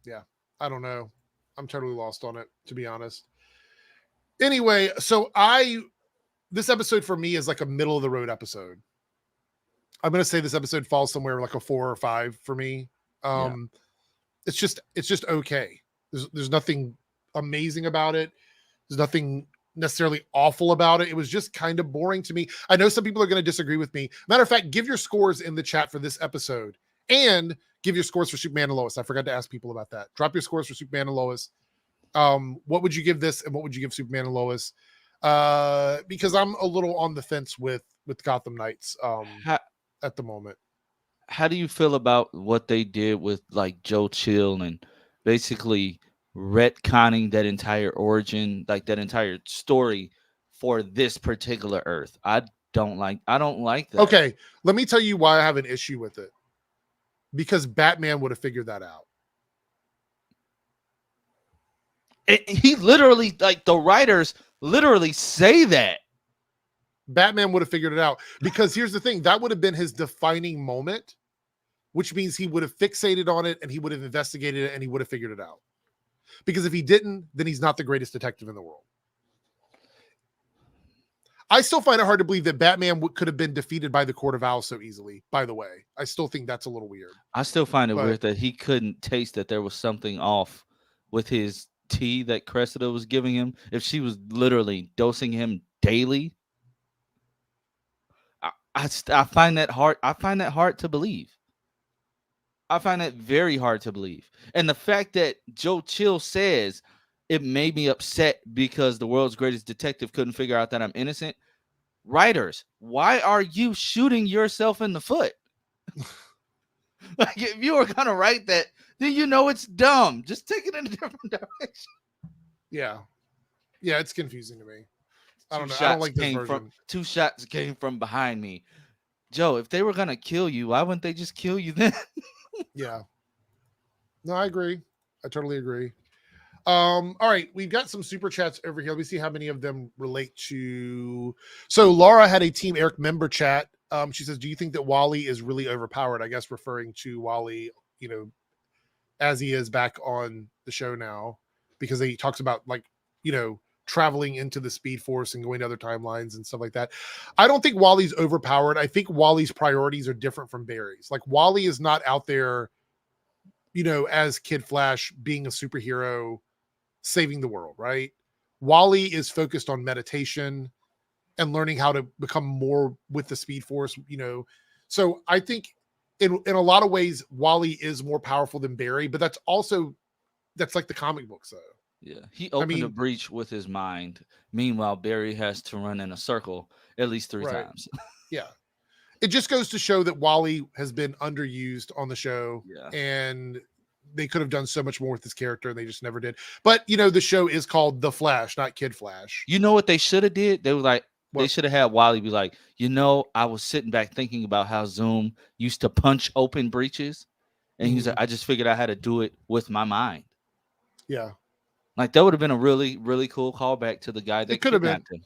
Yeah, I don't know. I'm totally lost on it, to be honest. Anyway, so this episode for me is like a middle of the road episode. I'm going to say this episode falls somewhere like a 4 or 5 for me. It's just okay. There's nothing amazing about it. There's nothing necessarily awful about it. It was just kind of boring to me. I know some people are going to disagree with me. Matter of fact, give your scores in the chat for this episode and give your scores for Superman and Lois. I forgot to ask people about that. Drop your scores for Superman and Lois. What would you give this and what would you give Superman and Lois? Because I'm a little on the fence with Gotham Knights at the moment. How do you feel about what they did with like Joe Chill and basically retconning that entire origin, like that entire story for this particular Earth? I don't like that. Okay, let me tell you why I have an issue with it. Because Batman would have figured that out. He literally, like, the writers literally say that. Batman would have figured it out. Because here's the thing, that would have been his defining moment, which means he would have fixated on it and he would have investigated it and he would have figured it out. Because if he didn't, then he's not the greatest detective in the world. I still find it hard to believe that Batman could have been defeated by the Court of Owls so easily, by the way. I still think that's a little weird. I still find it weird that he couldn't taste that there was something off with his tea that Cressida was giving him. If she was literally dosing him daily, I find that hard. I find that hard to believe. I find that very hard to believe. And the fact that Joe Chill says it made me upset because the world's greatest detective couldn't figure out that I'm innocent. Writers, why are you shooting yourself in the foot? Like, if you were going to write that, then you know it's dumb. Just take it in a different direction. Yeah. Yeah, it's confusing to me. I don't know. I don't like this version. 2 shots came from behind me. Joe, if they were going to kill you, why wouldn't they just kill you then? Yeah. No, I agree. I totally agree. All right, we've got some super chats over here. Let me see how many of them relate to. So Laura had a Team Eric member chat. She says, "Do you think that Wally is really overpowered?" I guess referring to Wally, as he is back on the show now, because he talks about traveling into the Speed Force and going to other timelines and stuff like that. I don't think Wally's overpowered. I think Wally's priorities are different from Barry's. Like, Wally is not out there, as Kid Flash being a superhero saving the world, right? Wally is focused on meditation and learning how to become more with the Speed Force, So I think in a lot of ways, Wally is more powerful than Barry, but that's like the comic books, though. Yeah, he opened a breach with his mind. Meanwhile, Barry has to run in a circle at least 3 times. Yeah. It just goes to show that Wally has been underused on the show. Yeah. And they could have done so much more with this character and they just never did. But, the show is called The Flash, not Kid Flash. You know what they should have did? They were like, they should have had Wally be like, I was sitting back thinking about how Zoom used to punch open breaches. And he was like, I just figured out how to do it with my mind. Yeah. Like, that would have been a really, really cool callback to the guy that kidnapped him.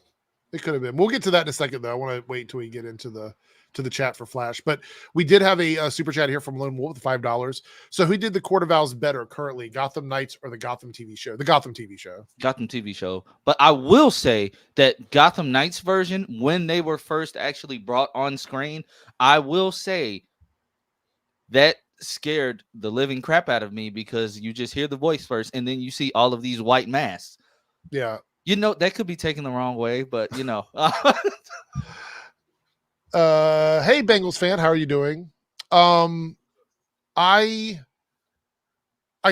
It could have been. We'll get to that in a second, though. I want to wait until we get into the chat for Flash. But we did have a super chat here from Lone Wolf with $5. So who did the Court of Owls better currently, Gotham Knights or the Gotham TV show? The Gotham TV show. Gotham TV show. But I will say that Gotham Knights version, when they were first actually brought on screen, I will say that scared the living crap out of me because you just hear the voice first and then you see all of these white masks. Yeah. That could be taken the wrong way, but Hey, Bengals fan, how are you doing? I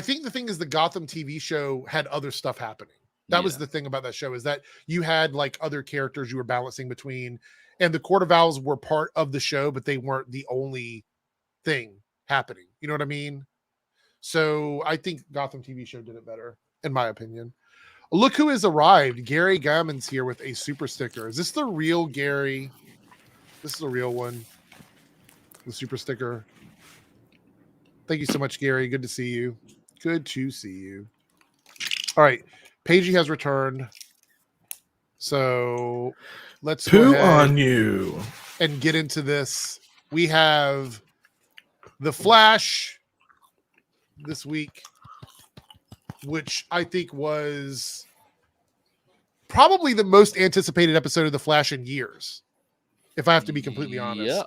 think the thing is the Gotham TV show had other stuff happening. That was the thing about that show, is that you had like other characters you were balancing between, and the Court of Owls were part of the show, but they weren't the only thing happening. You know what I mean? So I think Gotham TV show did it better, in my opinion. Look who has arrived. Gary Gammon's here with a super sticker. Is this the real Gary? This is a real one. The super sticker. Thank you so much, Gary. Good to see you. Good to see you. All right. Paigey has returned. So let's go Poo ahead on you. and get into this. We have The Flash this week, which I think was probably the most anticipated episode of The Flash in years, if I have to be completely honest. Yep.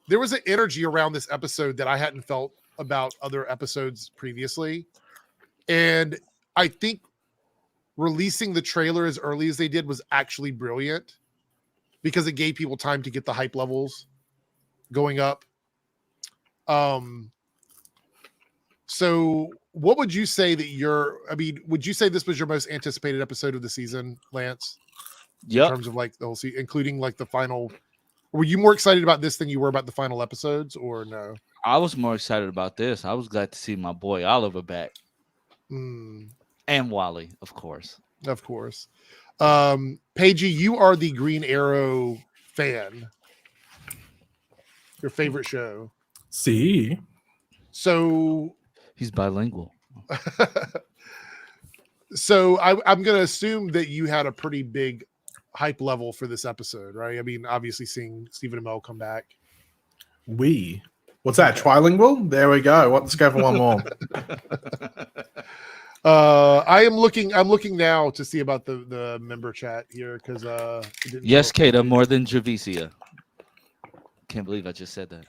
There was an energy around this episode that I hadn't felt about other episodes previously. And I think releasing the trailer as early as they did was actually brilliant because it gave people time to get the hype levels going up. So what would you say that would you say this was your most anticipated episode of the season, Lance? Yep. In terms of like the whole season, including like the final, were you more excited about this than you were about the final episodes, or no? I was more excited about this. I was glad to see my boy Oliver back. And Wally, of course. Of course. Paigey, you are the Green Arrow fan. Your favorite show. See? So he's bilingual. So I'm going to assume that you had a pretty big hype level for this episode, right? I mean, obviously seeing Stephen Amell come back. What's that? Trilingual? There we go. Let's go for one more. I'm looking now to see about the member chat here because yes, Kata, more than Javicia. Can't believe I just said that.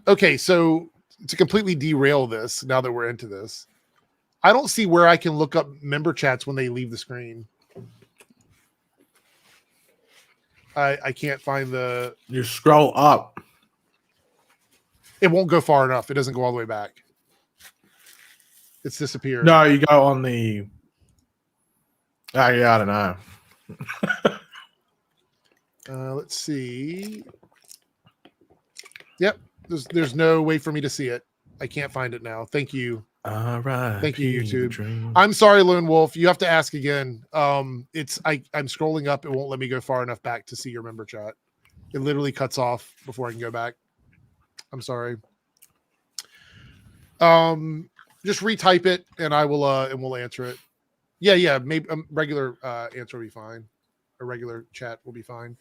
Okay, so to completely derail this, now that we're into this, I don't see where I can look up member chats when they leave the screen. I can't find the. You scroll up. It won't go far enough. It doesn't go all the way back. It's disappeared. No, you go on the. Oh, yeah, I don't know. Let's see. Yep, there's no way for me to see it. I can't find it now. Thank you. All right. Thank you, YouTube. I'm sorry, Lone Wolf. You have to ask again. I'm scrolling up. It won't let me go far enough back to see your member chat. It literally cuts off before I can go back. I'm sorry. Just retype it and I will and we'll answer it. Yeah. Maybe a regular answer will be fine. A regular chat will be fine.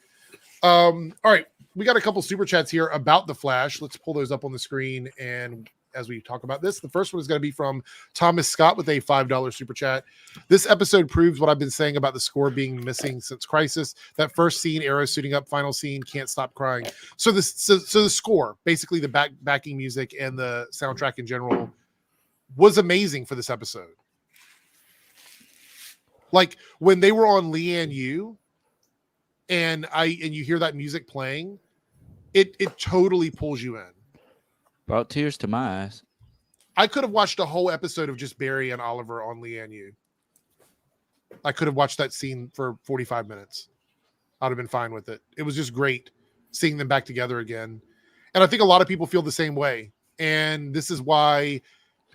All right. We got a couple super chats here about the Flash. Let's pull those up on the screen. And as we talk about this, the first one is going to be from Thomas Scott with a $5 super chat. This episode proves what I've been saying about the score being missing since Crisis. That first scene, Arrow suiting up, final scene, can't stop crying. So the score, basically the backing music and the soundtrack in general, was amazing for this episode. Like when they were on Leanne Yu and you hear that music playing, it totally pulls you in. Brought tears to my eyes. I could have watched a whole episode of just Barry and Oliver on Leanne Yu. I could have watched that scene for 45 minutes. I'd have been fine with it. It was just great seeing them back together again. And I think a lot of people feel the same way. And this is why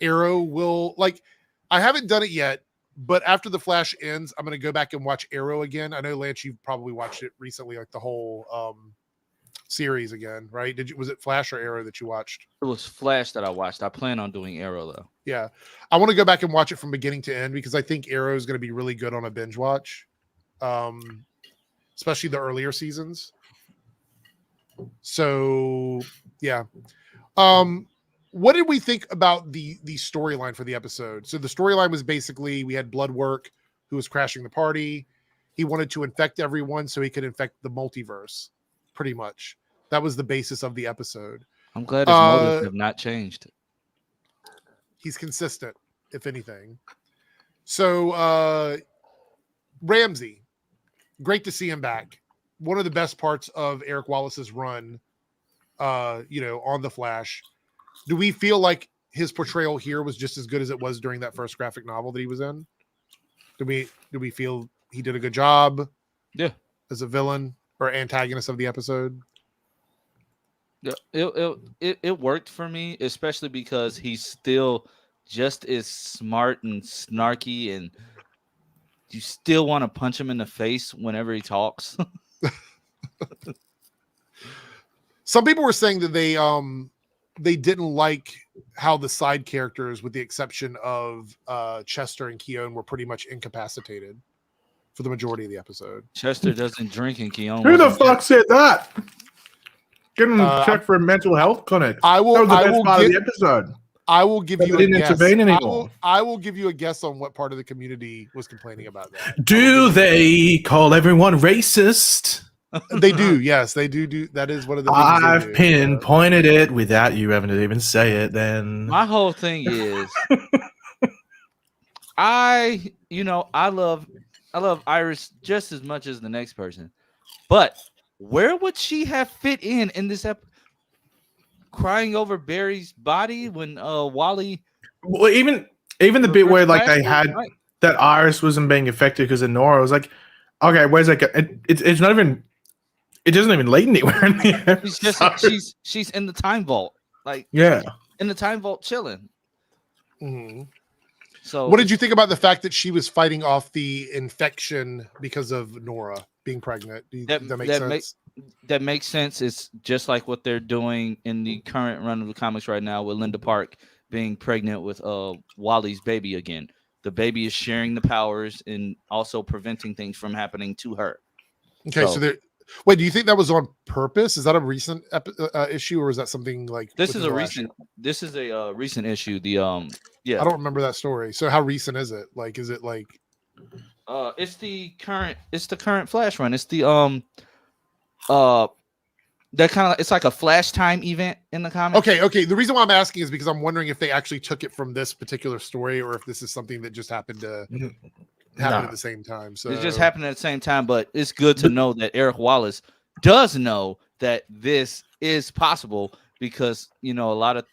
Arrow will, like, I haven't done it yet, but after The Flash ends, I'm going to go back and watch Arrow again. I know, Lance, you've probably watched it recently, like the whole series again, right? Was it Flash or Arrow that you watched? It was Flash that I watched. I plan on doing Arrow though. Yeah. I want to go back and watch it from beginning to end because I think Arrow is going to be really good on a binge watch. Especially the earlier seasons. So yeah. What did we think about the storyline for the episode? So the storyline was basically we had Bloodwork who was crashing the party. He wanted to infect everyone so he could infect the multiverse, pretty much. That was the basis of the episode. I'm glad his motives have not changed. He's consistent, if anything. So Ramsey, great to see him back. One of the best parts of Eric Wallace's run, on The Flash. Do we feel like his portrayal here was just as good as it was during that first graphic novel that he was in? Do we feel he did a good job? Yeah, as a villain or antagonist of the episode? Yeah, it worked for me, especially because he's still just as smart and snarky, and you still want to punch him in the face whenever he talks. Some people were saying that they didn't like how the side characters, with the exception of Chester and Keone, were pretty much incapacitated for the majority of the episode. Chester doesn't drink and Keone. Who the fuck said that? Get him checked for a mental health clinic. That was the best part of the episode. I will give you a guess. Intervene anymore. I will give you a guess on what part of the community was complaining about that. Do they call everyone racist? They do, yes, they do. That is one of the things I've pinpointed it without you having to even say it. Then my whole thing is, I love Iris just as much as the next person, but where would she have fit in this episode? Crying over Barry's body when Wally. Well, even the bit where like they had that Iris wasn't being affected because of Nora. I was like, okay, where's that? It's not even. It doesn't even lead anywhere in the episode. She's in the time vault, like in the time vault chilling. Mm-hmm. So, what did you think about the fact that she was fighting off the infection because of Nora being pregnant? That makes sense. That makes sense. It's just like what they're doing in the current run of the comics right now with Linda Park being pregnant with Wally's baby again. The baby is sharing the powers and also preventing things from happening to her. Okay, so wait, do you think that was on purpose? Is that a recent issue, or is that something like this is a recent? This is a recent issue. I don't remember that story. So how recent is it? Like, is it like? It's the current Flash run. It's the that kind of, it's like a Flash time event in the comics. Okay. The reason why I'm asking is because I'm wondering if they actually took it from this particular story, or if this is something that just happened to happen at the same time. So it just happened at the same time, but it's good to know that Eric Wallace does know that this is possible, because a lot of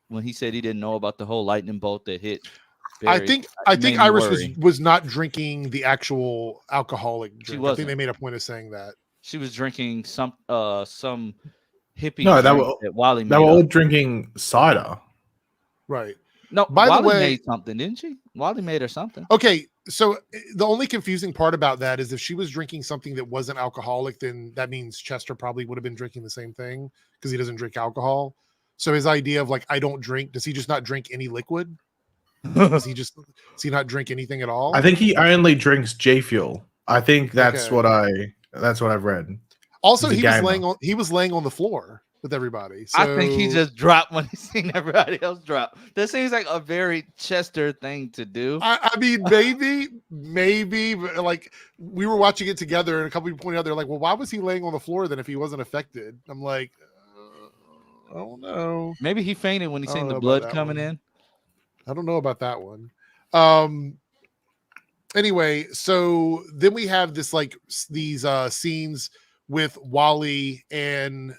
when he said he didn't know about the whole lightning bolt that hit Barry, I think Iris was not drinking the actual alcoholic drink. I think they made a point of saying that. She was drinking some hippie. No, that Wally made. They were all drinking cider. Right. No, Wally made something, didn't she? Wally made her something. Okay, so the only confusing part about that is if she was drinking something that wasn't alcoholic, then that means Chester probably would have been drinking the same thing, because he doesn't drink alcohol. So his idea of like, I don't drink, does he just not drink any liquid? Does he not drink anything at all? I think he only drinks G Fuel. I think that's what I've read. Also, he was laying on the floor with everybody. So I think he just dropped when he seen everybody else drop. That seems like a very Chester thing to do. I mean, maybe, but like we were watching it together, and a couple people pointed out, they're like, well, why was he laying on the floor then if he wasn't affected? I'm like, I don't know. Maybe he fainted when he seen the blood coming in. I don't know about that one. Anyway, so then we have this these scenes with Wally and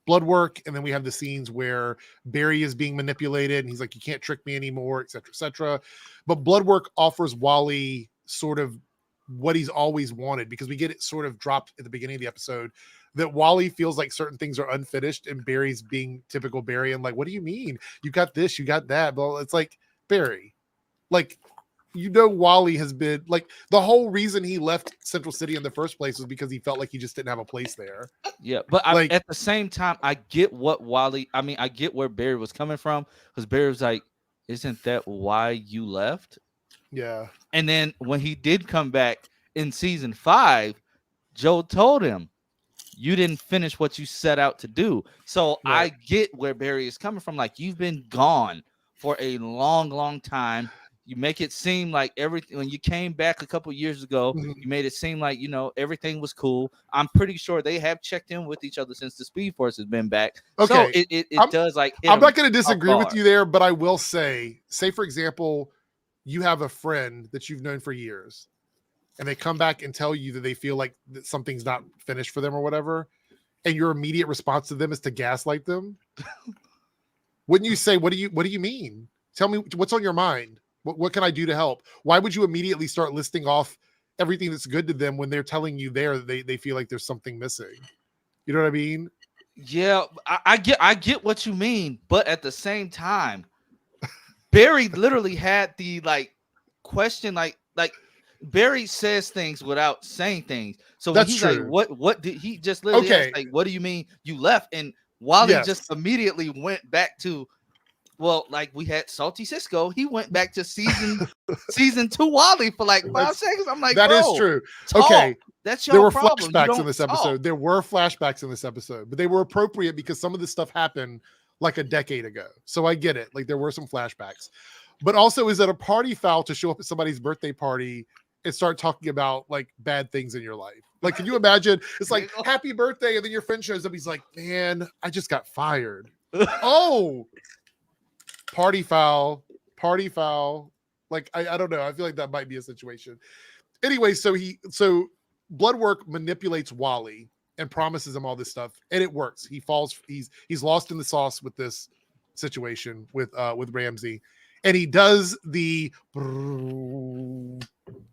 Bloodwork, and then we have the scenes where Barry is being manipulated, and he's like, you can't trick me anymore, etc., etc. But Bloodwork offers Wally sort of what he's always wanted, because we get it sort of dropped at the beginning of the episode that Wally feels like certain things are unfinished, and Barry's being typical Barry and like, what do you mean? You got this, you got that. But it's like, Barry, like, Wally has been like, the whole reason he left Central City in the first place was because he felt like he just didn't have a place there. Yeah, but at the same time, I get I get where Barry was coming from, because Barry was like, isn't that why you left? Yeah. And then when he did come back in season 5, Joe told him, you didn't finish what you set out to do. So I get where Barry is coming from. Like, you've been gone for a long, long time. You make it seem like everything, when you came back a couple years ago, you made it seem like, everything was cool. I'm pretty sure they have checked in with each other since the Speed Force has been back. Okay. So it does like, I'm not going to disagree with you there, but I will say, for example, you have a friend that you've known for years, and they come back and tell you that they feel like that something's not finished for them or whatever, and your immediate response to them is to gaslight them. Wouldn't you say, what do you mean? Tell me what's on your mind. What can I do to help? Why would you immediately start listing off everything that's good to them when they're telling you that they feel like there's something missing? You know what I mean? Yeah, I get what you mean, but at the same time, Barry literally had the question, like Barry says things without saying things. So when he's true. Like, what did he just literally ask, like, what do you mean you left? And Wally Yes. just immediately went back to, well, like we had Salty Cisco. He went back to season 2 Wally for like 5 seconds. I'm like, that bro, is true. talk. Okay. That's There your were problem. You flashbacks don't in this talk. episode. There were flashbacks in this episode, but they were appropriate because some of this stuff happened like a decade ago. So I get it. Like there were some flashbacks. But also, is it a party foul to show up at somebody's birthday party and start talking about like bad things in your life? Like, can you imagine? It's like, happy birthday. And then your friend shows up. He's like, man, I just got fired. Oh, party foul. Like, I don't know. I feel like that might be a situation. Anyway, so Bloodwork manipulates Wally and promises him all this stuff, and it works. He falls. He's lost in the sauce with this situation with Ramsey, and he does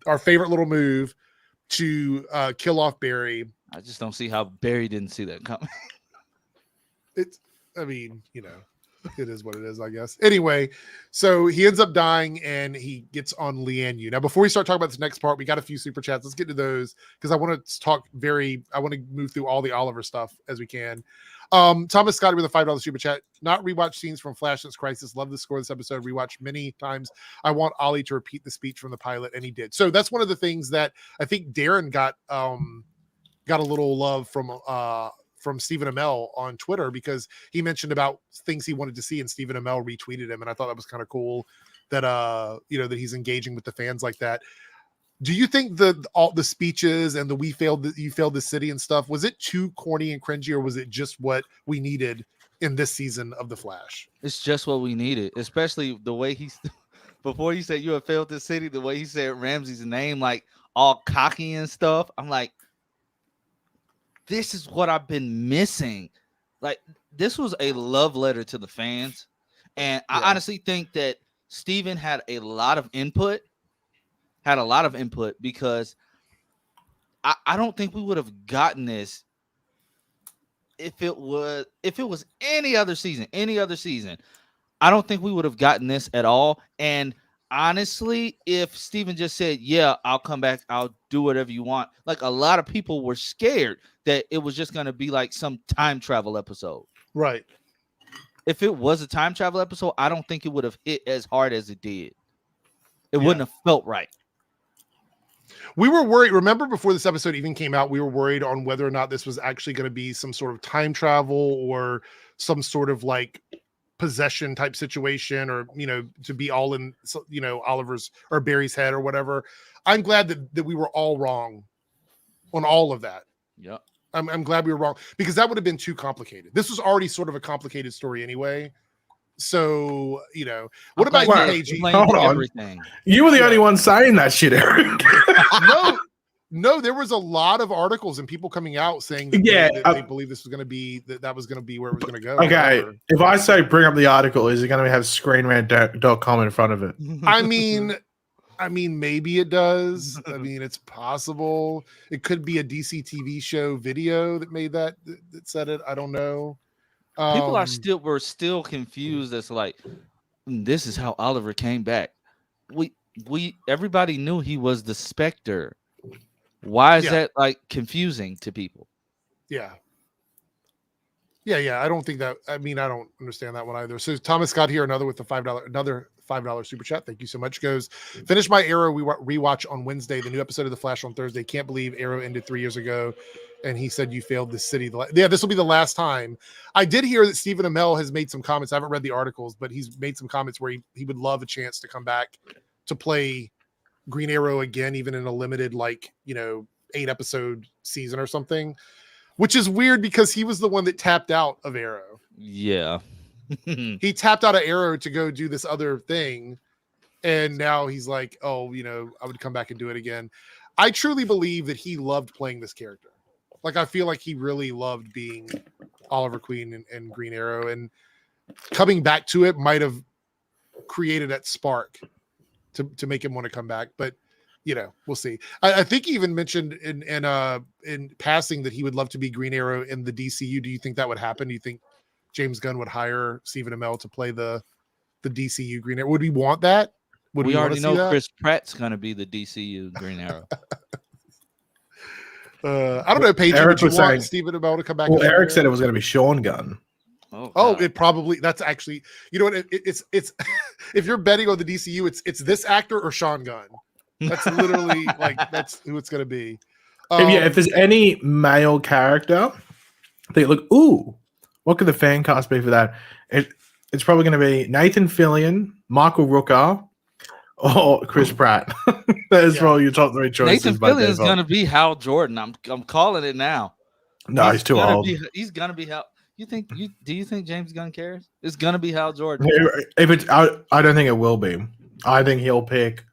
our favorite little move to kill off Barry. I just don't see how Barry didn't see that coming. I mean, it is what it is, I guess. Anyway, so he ends up dying and he gets on Lian Yu. Now, before we start talking about this next part, we got a few super chats. Let's get to those because I want to move through all the Oliver stuff as we can. Thomas Scott with a $5 super chat. Not rewatch scenes from Flash since Crisis. Love the score of this episode. Rewatched many times. I want Ollie to repeat the speech from the pilot, and he did. So that's one of the things that I think Darren got a little love from Stephen Amell on Twitter because he mentioned about things he wanted to see, and Stephen Amell retweeted him, and I thought that was kind of cool that that he's engaging with the fans like that. Do you think all the speeches and the you failed the city and stuff, was it too corny and cringy, or was it just what we needed in this season of The Flash? It's just what we needed, especially the way before he said you have failed the city, the way he said Ramsey's name, like all cocky and stuff. I'm like, this is what I've been missing. Like, this was a love letter to the fans. And I honestly think that Steven had a lot of input because I don't think we would have gotten this if it was any other season. I don't think we would have gotten this at all. And honestly, if Steven just said, yeah, I'll come back, I'll do whatever you want. Like, a lot of people were scared that it was just going to be like some time travel episode. Right. If it was a time travel episode, I don't think it would have hit as hard as it did. It wouldn't have felt right. We were worried. Remember, before this episode even came out, we were worried on whether or not this was actually going to be some sort of time travel or some sort of like possession type situation, or to be all in Oliver's or Barry's head or whatever. I'm glad that we were all wrong on all of that. Yeah, I'm glad we were wrong, because that would have been too complicated. This was already sort of a complicated story anyway. So, what about you, KG? Hold on. Everything. You were the only one saying that shit, Eric. No, there was a lot of articles and people coming out saying that they believe this was going to be that was going to be where it was going to go. Okay, if I say bring up the article, is it going to have screenrant.com in front of it? I mean, maybe it does. I mean, it's possible. It could be a DC TV show video that made that said it. I don't know. People were still confused as to like, this is how Oliver came back. Everybody knew he was the Spectre. Why is that like confusing to people? Yeah. I don't think that. I mean, I don't understand that one either. So Thomas Scott here, another $5 super chat. Thank you so much. Goes, finish my Arrow rewatch on Wednesday. The new episode of The Flash on Thursday. Can't believe Arrow ended 3 years ago. And he said you failed the city. This will be the last time. I did hear that Stephen Amell has made some comments. I haven't read the articles, but he's made some comments where he would love a chance to come back to play Green Arrow again, even in a limited 8-episode season or something, which is weird because he was the one that tapped out of Arrow. Yeah. He tapped out of Arrow to go do this other thing. And now he's like, oh, I would come back and do it again. I truly believe that he loved playing this character. Like, I feel like he really loved being Oliver Queen and Green Arrow, and coming back to it might have created that spark to make him want to come back. But, we'll see. I think he even mentioned in passing that he would love to be Green Arrow in the DCU. Do you think that would happen? Do you think James Gunn would hire Stephen Amell to play the DCU Green Arrow? Would we want that? We already know Chris Pratt's going to be the DCU Green Arrow. I don't know, Paige. Would you want Stephen Amell to come back? Well, Eric said it was going to be Sean Gunn. Oh, it probably that's actually you know what it's if you're betting on the DCU, it's this actor or Sean Gunn. That's literally like that's who it's gonna be. If there's any male character, they look. Ooh, what could the fan cast be for that? It's probably going to be Nathan Fillion, Michael Rooker, or Chris Pratt. That's probably your top 3 choices. Nathan Fillion is going to be Hal Jordan. I'm calling it now. No, he's too old. He's going to be Hal. Do you think James Gunn cares? It's going to be Hal Jordan. If it's, I don't think it will be. I think he'll pick.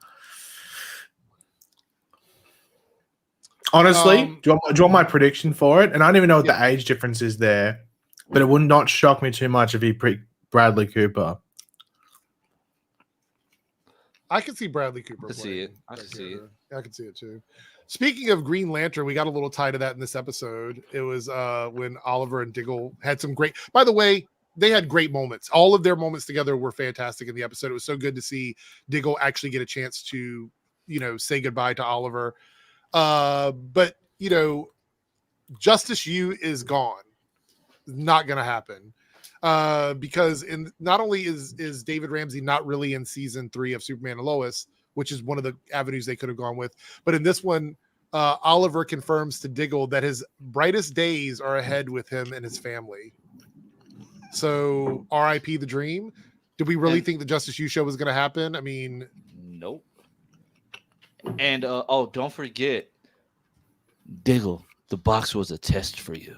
Honestly, do you want my prediction for it? And I don't even know what the age difference is there, but it would not shock me too much if he picked Bradley Cooper. I can see Bradley Cooper. I can see it. I can see it. I can see it too. Speaking of Green Lantern, we got a little tie to that in this episode. It was when Oliver and Diggle had some great. By the way, they had great moments. All of their moments together were fantastic in the episode. It was so good to see Diggle actually get a chance to, say goodbye to Oliver. But Justice U is gone. Not gonna happen. Because not only is David Ramsey not really in season 3 of Superman and Lois, which is one of the avenues they could have gone with, but in this one, Oliver confirms to Diggle that his brightest days are ahead with him and his family. So R.I.P. the dream. Did we really think the Justice U show was going to happen? I mean, nope. And don't forget, Diggle, the box was a test for you,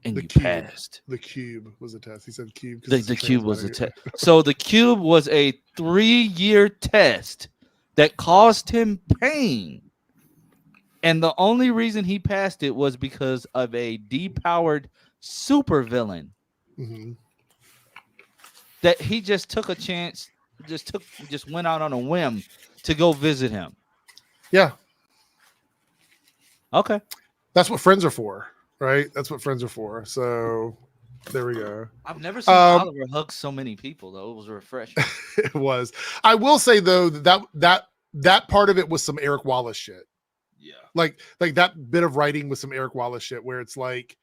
and you passed. The cube was a test. He said cube. The cube was a test. So the cube was a 3-year test that caused him pain, and the only reason he passed it was because of a depowered supervillain. Mm-hmm. That he just took a chance, just went out on a whim to go visit him. Yeah. Okay. That's what friends are for, right? That's what friends are for. So there we go. I've never seen Oliver hug so many people, though. It was refreshing. It was. I will say though that part of it was some Eric Wallace shit. Yeah. Like that bit of writing was some Eric Wallace shit where it's like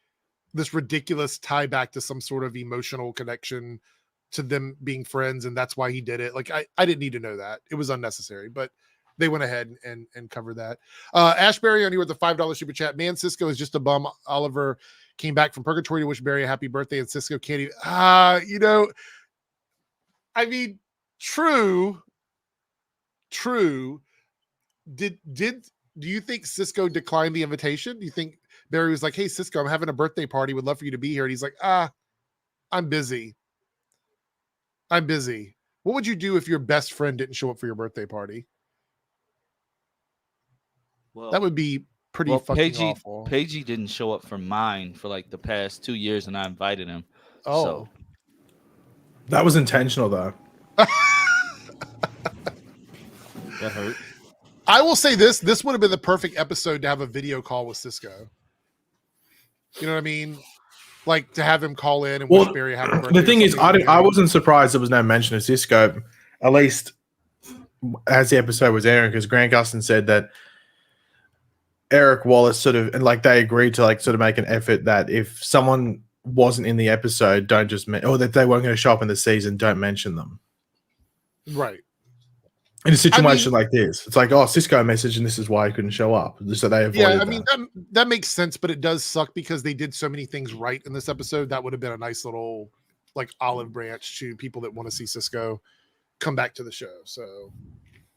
this ridiculous tie back to some sort of emotional connection to them being friends, and that's why he did it. Like I didn't need to know that. It was unnecessary, but they went ahead and covered that. Ashbury on here with the $5 super chat. Man, Cisco is just a bum. Oliver came back from purgatory to wish Barry a happy birthday, and Cisco can't even. I mean, true. Do you think Cisco declined the invitation? Do you think Barry was like, "Hey, Cisco, I'm having a birthday party. Would love for you to be here." And he's like, I'm busy. What would you do if your best friend didn't show up for your birthday party? Well, that would be pretty fucking awful. Pagey didn't show up for mine for like the past 2 years, and I invited him. Oh, so. That was intentional, though. That hurt. I will say this would have been the perfect episode to have a video call with Cisco. You know what I mean? Like to have him call in and wish Barry a happy birthday. The thing is, I wasn't surprised there was no mention of Cisco, at least as the episode was airing, because Grant Gustin said that Eric Wallace sort of, and like they agreed to like sort of make an effort that if someone wasn't in the episode, don't just or that they weren't going to show up in the season, don't mention them. Right. In a situation like this, it's like, oh, Cisco messaged and this is why he couldn't show up. So they avoided that makes sense, but it does suck because they did so many things right in this episode. That would have been a nice little like olive branch to people that want to see Cisco come back to the show. So,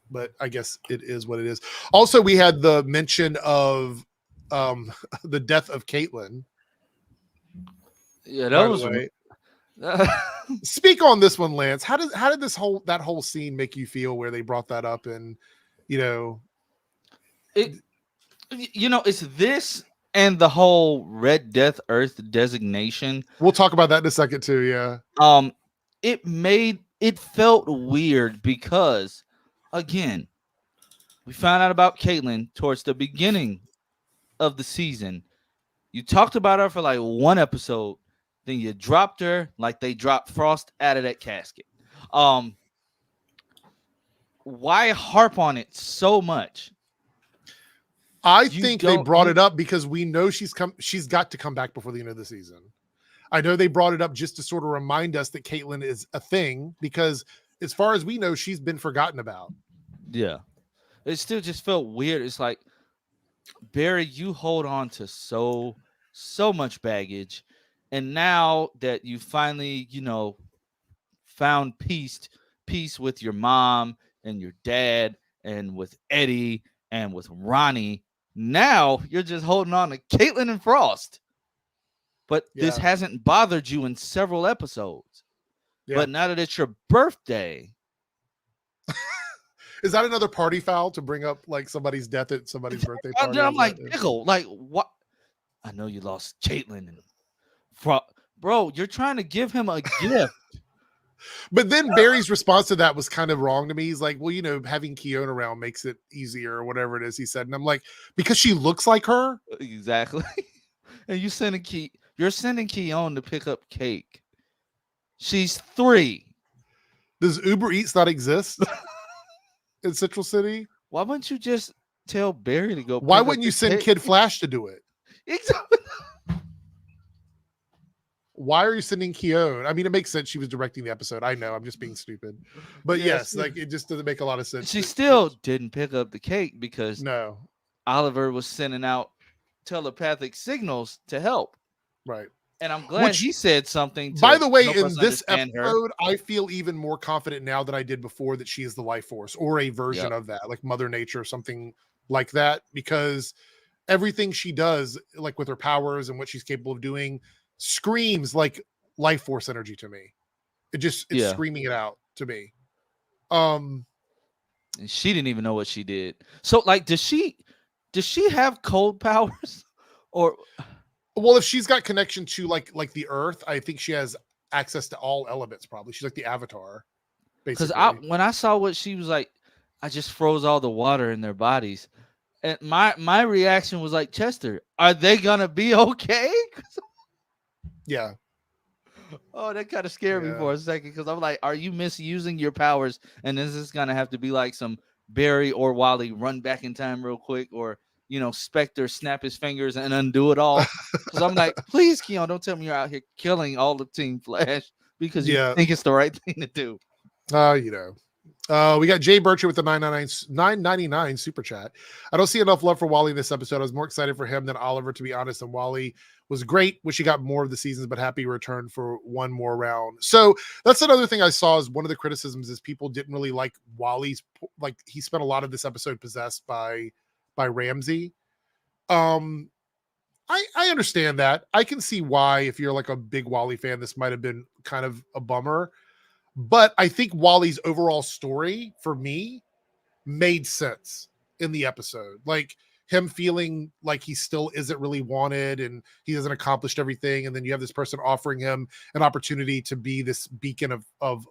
but I guess it is what it is. Also, we had the mention of the death of Caitlin. Yeah, that was. Speak on this one, Lance. How did that whole scene make you feel where they brought that up? And it's this and the whole Red Death Earth designation. We'll talk about that in a second too. Yeah. It felt weird because, again, we found out about Caitlin towards the beginning of the season. You talked about her for like one episode. Then you dropped her like they dropped Frost out of that casket. Why harp on it so much? I think they brought it up because we know she's got to come back before the end of the season. I know they brought it up just to sort of remind us that Caitlyn is a thing, because as far as we know, she's been forgotten about. Yeah. It still just felt weird. It's like, Barry, you hold on to so much baggage, and now that you finally, found peace with your mom and your dad and with Eddie and with Ronnie, now you're just holding on to Caitlyn and Frost. But this Yeah. hasn't bothered you in several episodes. Yeah. But now that it's your birthday, Is that another party foul to bring up like somebody's death at somebody's birthday party? I'm like, Pickle, like, what? I know you lost Caitlyn and bro, you're trying to give him a gift. But then Barry's response to that was kind of wrong to me. He's like, well, having Keone around makes it easier or whatever it is he said. And I'm like, because she looks like her? Exactly. And you're sending Keone to pick up cake. She's 3. Does Uber Eats not exist in Central City? Why wouldn't you just tell Barry to go? Why wouldn't you send cake? Kid Flash to do it? Exactly. Why are you sending Keone? I mean, it makes sense. She was directing the episode. I know. I'm just being stupid. But yes, like it just doesn't make a lot of sense. She still didn't pick up the cake because no, Oliver was sending out telepathic signals to help. Right. And I'm glad he said something. By the way, in this episode, I feel even more confident now than I did before that she is the life force or a version of that, like Mother Nature or something like that, because everything she does, like with her powers and what she's capable of doing, screams like life force energy to me. It's screaming it out to me. And she didn't even know what she did. So like, does she have cold powers? Or well, if she's got connection to like the earth, I think she has access to all elements. Probably she's like the Avatar. Because when I saw what she was like, I just froze all the water in their bodies, and my reaction was like, Chester, are they gonna be okay? Yeah. Oh, that kind of scared me for a second, because I'm like, are you misusing your powers? And is this gonna have to be like some Barry or Wally run back in time real quick, or Spectre snap his fingers and undo it all? Because I'm like, please, Keone, don't tell me you're out here killing all of Team Flash because you think it's the right thing to do. We got Jay Bircher with the $9.99 super chat. I don't see enough love for Wally in this episode. I was more excited for him than Oliver, to be honest. And Wally was great. Wish he got more of the seasons, but happy return for one more round. So that's another thing I saw is one of the criticisms is people didn't really like Wally's, like he spent a lot of this episode possessed by Ramsey. I understand that. I can see why, if you're like a big Wally fan, this might have been kind of a bummer. But I think Wally's overall story for me made sense in the episode. Like him feeling like he still isn't really wanted and he hasn't accomplished everything. And then you have this person offering him an opportunity to be this beacon of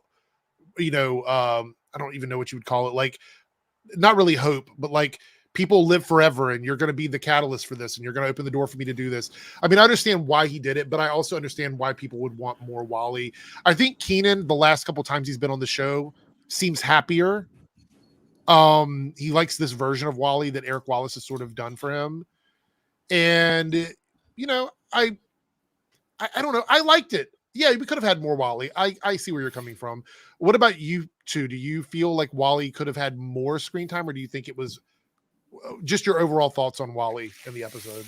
I don't even know what you would call it. Like not really hope, but like people live forever and you're going to be the catalyst for this and you're going to open the door for me to do this. I mean, I understand why he did it, but I also understand why people would want more Wally. I think Keenan, the last couple times he's been on the show, seems happier. He likes this version of Wally that Eric Wallace has sort of done for him. And, I don't know. I liked it. Yeah, we could have had more Wally. I see where you're coming from. What about you two? Do you feel like Wally could have had more screen time, or do you think it was just your overall thoughts on Wally in the episode?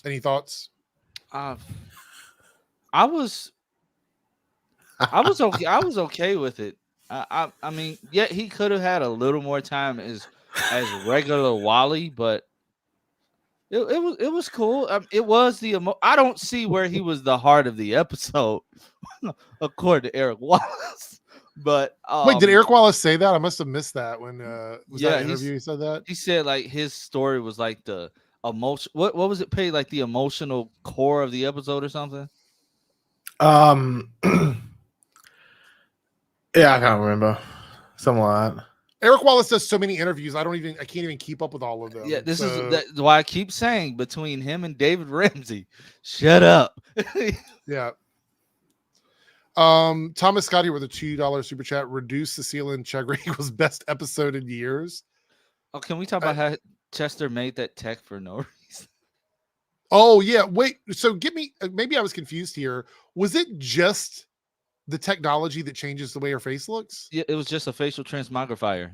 Any thoughts? I was okay. I was okay with it. I mean, yeah, he could have had a little more time as regular Wally, but it was cool. It was I don't see where he was the heart of the episode, according to Eric Wallace. But wait, did Eric Wallace say that? I must have missed that when was that interview he said that? He said like his story was like the emotion. What was it paid like the emotional core of the episode or something? Yeah, I can't remember. Something like that. Eric Wallace does so many interviews. I can't even keep up with all of them. Yeah, that's why I keep saying between him and David Ramsey, shut up. Yeah. Thomas Scott here with a $2 super chat. Reduce Cecile and Chegra equals best episode in years. Oh, can we talk about how Chester made that tech for no reason? Oh yeah, wait. So give me. Maybe I was confused here. Was it just the technology that changes the way her face looks? Yeah, it was just a facial transmogrifier.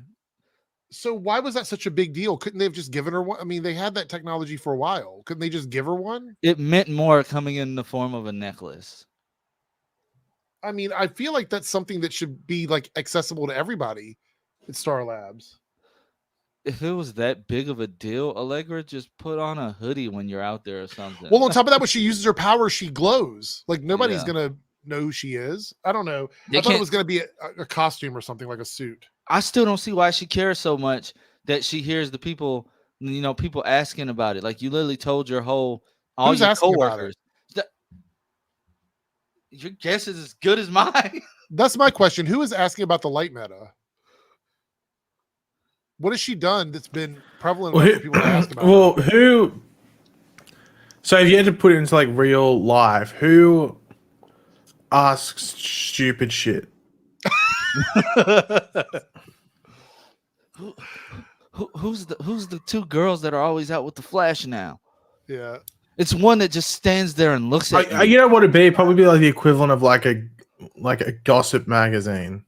So why was that such a big deal? Couldn't they have just given her one? I mean, they had that technology for a while. Couldn't they just give her one? It meant more coming in the form of a necklace. I mean, I feel like that's something that should be like accessible to everybody at Star Labs. If it was that big of a deal, Allegra, just put on a hoodie when you're out there or something. Well, on top of that, when she uses her power, she glows. Like nobody's Yeah. gonna know who she is. I don't know. They I thought it can't- was gonna be a costume or something like a suit. I still don't see why she cares so much that she hears the people, people asking about it. Like you literally told all Who's your asking about coworkers. Your guess is as good as mine. That's my question. Who is asking about the light meta? What has she done that's been prevalent enough for people to ask about? Well, who? So if you had to put it into like real life, who asks stupid shit? Who's the two girls that are always out with the Flash now? Yeah. It's one that just stands there and looks at you. You know what it'd be? It'd probably be like the equivalent of like a gossip magazine.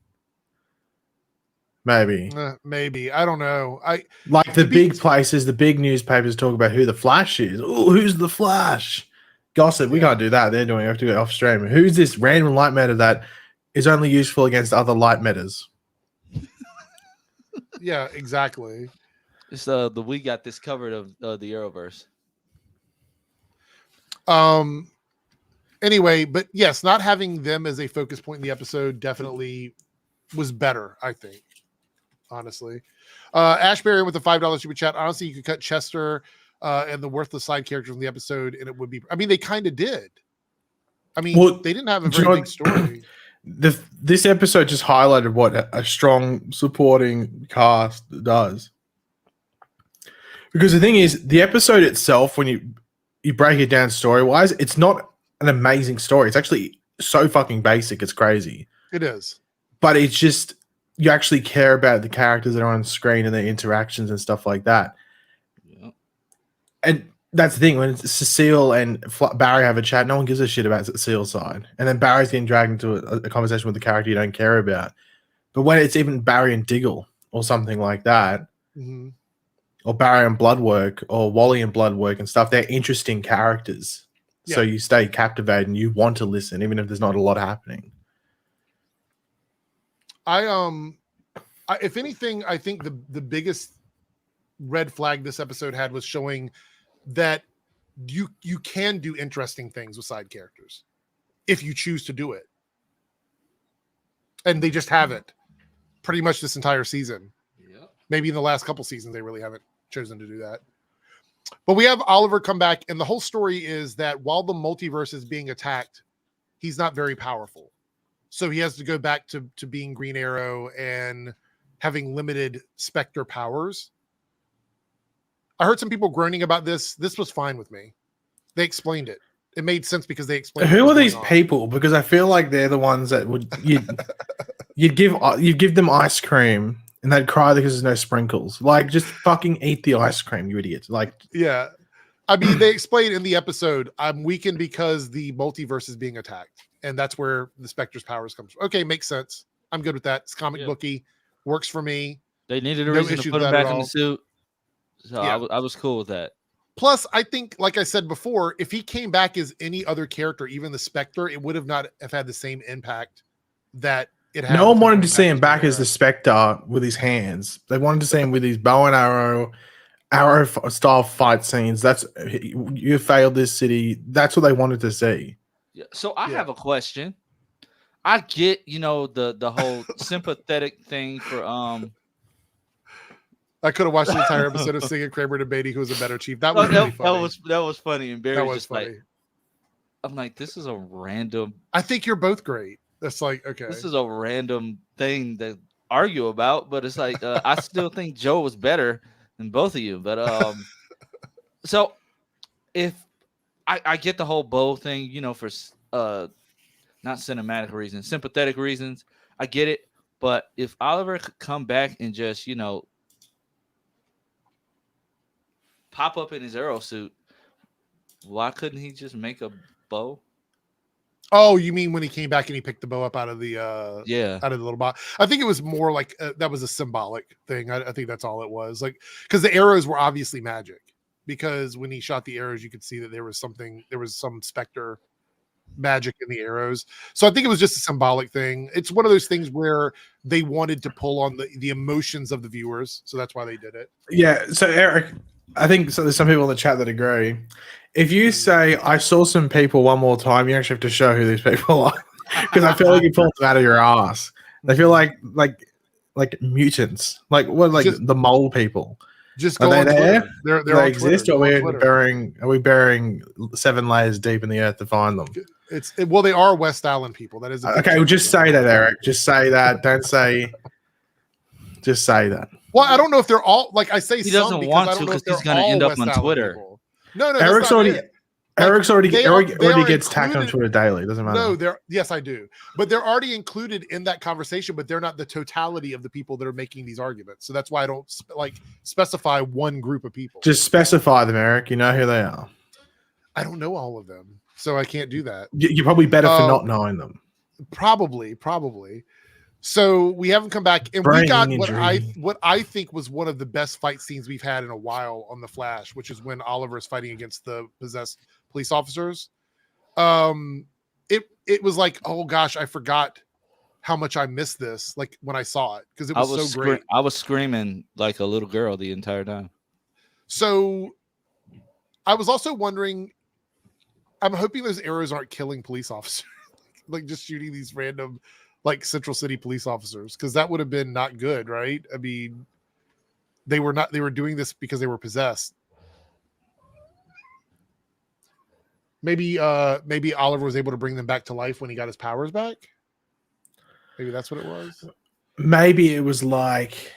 Maybe. Maybe. I don't know. Like the big places, the big newspapers talk about who the Flash is. Oh, who's the Flash? Gossip. We can't do that. They're doing it. We have to go off stream. Who's this random light matter that is only useful against other light matters? Yeah, exactly. It's we got this covered of the Arrowverse. Anyway, but yes, not having them as a focus point in the episode definitely was better, I think. Honestly. Ashbury with the $5 super chat. Honestly, you could cut Chester and the worthless side characters from the episode, and it would be. I mean, they kind of did. I mean, they didn't have a very big story. This episode just highlighted what a strong supporting cast does. Because the thing is, the episode itself, when you break it down story-wise, it's not an amazing story. It's actually so fucking basic, it's crazy. It is. But it's just, you actually care about the characters that are on screen and their interactions and stuff like that. Yeah. And that's the thing, when Cecile and Barry have a chat, no one gives a shit about Cecile's side. And then Barry's getting dragged into a conversation with the character you don't care about. But when it's even Barry and Diggle or something like that, or Barry and Bloodwork or Wally and Bloodwork and stuff, they're interesting characters. Yeah. So you stay captivated and you want to listen, even if there's not a lot happening. If anything, I think the biggest red flag this episode had was showing that you can do interesting things with side characters if you choose to do it. And they just haven't pretty much this entire season. Yeah. Maybe in the last couple seasons, they really haven't chosen to do that. But we have Oliver come back, and the whole story is that while the multiverse is being attacked, he's not very powerful. So he has to go back to being Green Arrow and having limited Spectre powers. I heard some people groaning about this. This was fine with me. They explained it. It made sense because they explained. Who are these people? Because I feel like they're the ones that would you'd give them ice cream and they'd cry because there's no sprinkles. Like, just fucking eat the ice cream, you idiots. Like, yeah. I mean, they explained in the episode, I'm weakened because the multiverse is being attacked. And that's where the Spectre's powers comes from. Okay, makes sense. I'm good with that. It's comic booky. Works for me. They needed a reason to put him back in the suit. So yeah. I was cool with that. Plus, I think, like I said before, if he came back as any other character, even the Spectre, it would have not have had the same impact that it had. No one wanted to see him back as the Spectre with his hands. They wanted to see him with his bow and arrow style fight scenes. That's, you failed this city. That's what they wanted to see. Yeah. So I have a question. I get, the whole sympathetic thing for I could have watched the entire episode of singing Kramer to Beatty, who was a better chief. That was really funny. That was funny. And Barry was just funny. Like, I'm like, this is a random. I think you're both great. That's like, okay. This is a random thing to argue about, but it's like I still think Joe was better than both of you. But so if I get the whole bow thing, for not cinematic reasons, sympathetic reasons, I get it. But if Oliver could come back and just, pop up in his Arrow suit, Why couldn't he just make a bow? Oh, you mean when he came back and he picked the bow up out of the Yeah. out of the little box? I think it was more like that was a symbolic thing. I think that's all it was. Like because the arrows were obviously magic. Because when he shot the arrows, you could see that there was some specter magic in the arrows. So I think it was just a symbolic thing. It's one of those things where they wanted to pull on the emotions of the viewers, so that's why they did it. Yeah. So Eric, I think so there's some people in the chat that agree. If you say I saw some people one more time, you actually have to show who these people are because I feel like you pulled them out of your ass. They feel like mutants, like the mole people. Just are go they on there? Twitter. They're Do on they exist, Twitter. or are we burying 7 layers deep in the earth to find them? Well, they are West Island people. That is okay. Well, just say that, Eric. Just say that. Don't say. Just say that. Well, I don't know if they're all like I say. He doesn't some want I to don't know if because he's they're going to all end up West on Island Twitter. people. No, Eric's already. Eric's already are gets tagged on Twitter daily. Doesn't matter. No, yes, I do. But they're already included in that conversation, but they're not the totality of the people that are making these arguments. So that's why I don't specify one group of people. Just specify them, Eric. You know who they are. I don't know all of them, so I can't do that. You're probably better for not knowing them. Probably. So we haven't come back, and we got what I think was one of the best fight scenes we've had in a while on The Flash, which is when Oliver is fighting against the possessed police officers. It was like, oh gosh, I forgot how much I missed this. Like when I saw it because it was so great. I was screaming like a little girl the entire time. So I was also wondering. I'm hoping those arrows aren't killing police officers, like just shooting these random. Like Central City police officers, because that would have been not good, right? I mean, they were doing this because they were possessed. Maybe Oliver was able to bring them back to life when he got his powers back. Maybe that's what it was. Maybe it was like,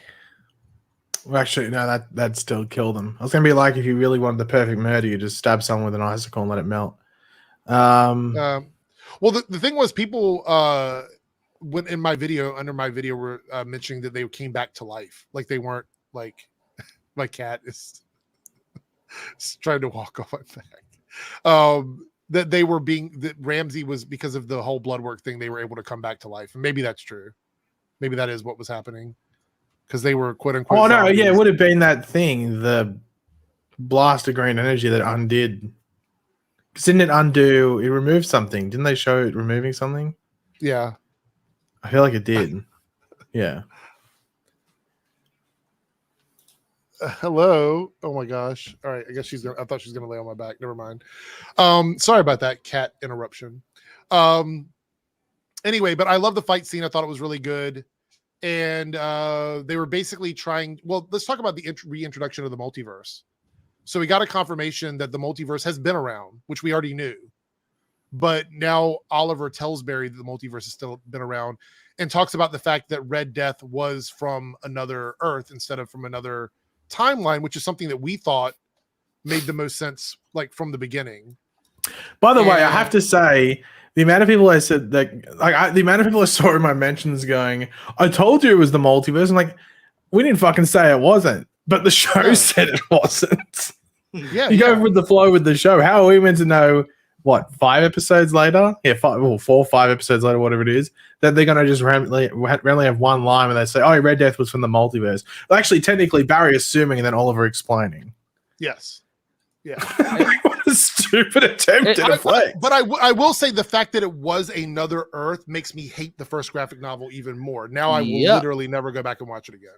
well, actually, no, that still killed them. I was gonna be like, if you really wanted the perfect murder, you just stab someone with an icicle and let it melt. Well, the thing was, people when under my video were mentioning that they came back to life, like they weren't like my cat is trying to walk off my back. That they were that Ramsey was, because of the whole blood work thing, they were able to come back to life, and maybe that's true. Maybe that is what was happening because they were quote unquote. Oh no, yeah, it would have been that thing, the blast of green energy that undid. Didn't it undo? It removed something. Didn't they show it removing something? Yeah. I feel like it did. Yeah. Hello. Oh my gosh. All right. I guess I thought she was gonna lay on my back. Never mind. Sorry about that cat interruption. Anyway, but I love the fight scene. I thought it was really good. And they were basically trying. Well, let's talk about the reintroduction of the multiverse. So we got a confirmation that the multiverse has been around, which we already knew. But now Oliver tells Barry that the multiverse has still been around and talks about the fact that Red Death was from another Earth instead of from another timeline, which is something that we thought made the most sense, like from the beginning. By the way, I have to say, the amount of people I said that, the amount of people I saw in my mentions going, I told you it was the multiverse. I'm like, we didn't fucking say it wasn't, but the show said it wasn't. Yeah, you go with the flow with the show. How are we meant to know? What, 5 episodes later? Yeah, 4 or 5 episodes later, whatever it is, that they're going to just randomly have one line where they say, oh, Red Death was from the multiverse. Well, actually, technically, Barry assuming and then Oliver explaining. Yes. Yeah. What a stupid attempt to deflect. But I will say the fact that it was another Earth makes me hate the first graphic novel even more. Now I will literally never go back and watch it again.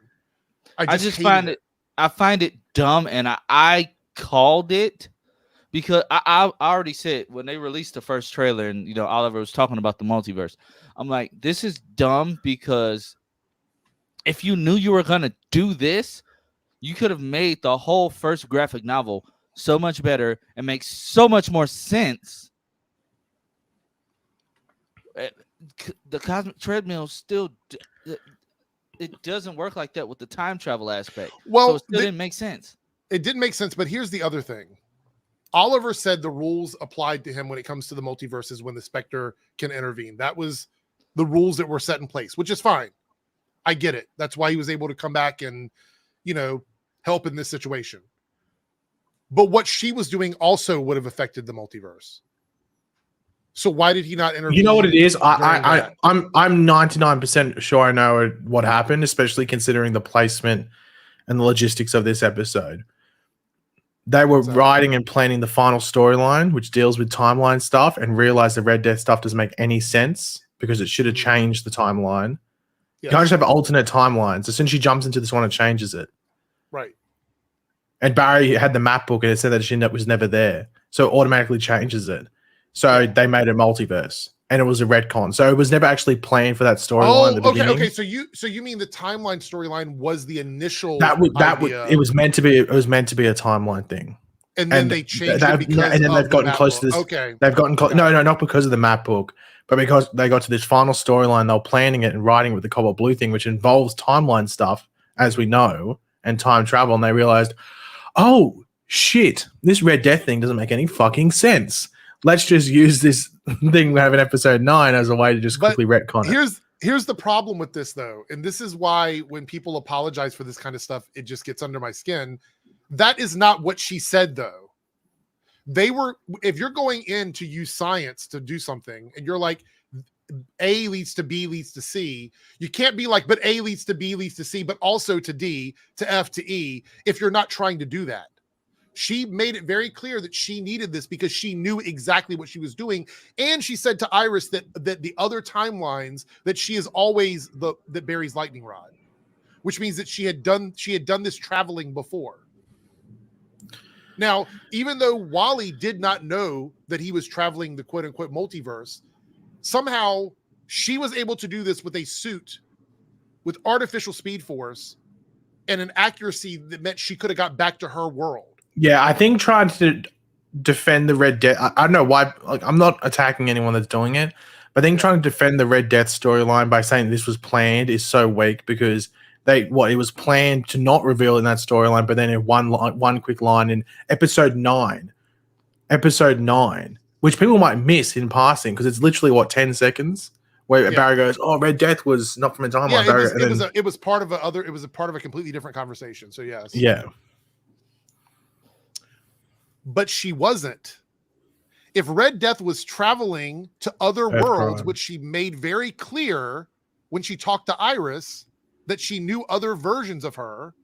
I just find it. I find it dumb, and I called it. Because I already said when they released the first trailer and, Oliver was talking about the multiverse, I'm like, this is dumb because if you knew you were going to do this, you could have made the whole first graphic novel so much better and make so much more sense. The cosmic treadmill still, it doesn't work like that with the time travel aspect. Well, so it still didn't make sense. It didn't make sense, but here's the other thing. Oliver said the rules applied to him when it comes to the multiverses when the Spectre can intervene. That was the rules that were set in place, which is fine. I get it. That's why he was able to come back and, help in this situation. But what she was doing also would have affected the multiverse. So why did he not intervene? You know what it is? during that? I'm 99% sure I know what happened, especially considering the placement and the logistics of this episode. They were writing and planning the final storyline, which deals with timeline stuff, and realized the Red Death stuff doesn't make any sense because it should have changed the timeline. Yes. You can't just have alternate timelines. As soon as she jumps into this one, it changes it. Right. And Barry had the map book and it said that she was never there. So it automatically changes it. So they made a multiverse and it was a retcon. So it was never actually planned for that storyline at the beginning. Okay. So you mean the timeline storyline was the initial it was meant to be a timeline thing. And then they changed it because and then they've gotten close to this. Okay. They've gotten close. No, not because of the map book, but because they got to this final storyline. They were planning it and writing it with the Cobalt Blue thing, which involves timeline stuff, as we know, and time travel. And they realized, oh shit, this Red Death thing doesn't make any fucking sense. Let's just use this thing we have in episode 9 as a way to just quickly retcon it. Here's the problem with this though, and this is why when people apologize for this kind of stuff, it just gets under my skin. That is not what she said though. If you're going in to use science to do something and you're like, A leads to B leads to C, you can't be like, but A leads to B leads to C, but also to D, to F, to E, if you're not trying to do that. She made it very clear that she needed this because she knew exactly what she was doing. And she said to Iris that the other timelines, that she is always that Barry's lightning rod, which means that she had done this traveling before. Now, even though Wally did not know that he was traveling the quote unquote multiverse, somehow she was able to do this with a suit with artificial speed force and an accuracy that meant she could have got back to her world. Yeah, I think trying to defend the Red Death, I don't know why, like, I'm not attacking anyone that's doing it, but I think trying to defend the Red Death storyline by saying this was planned is so weak because it was planned to not reveal in that storyline, but then in one quick line in episode 9, which people might miss in passing because it's literally 10 seconds where Barry goes, "Oh, Red Death was not from a timeline." Yeah, it was part of a completely different conversation. So yes, yeah. But she wasn't. If Red Death was traveling to other worlds, which she made very clear when she talked to Iris that she knew other versions of her,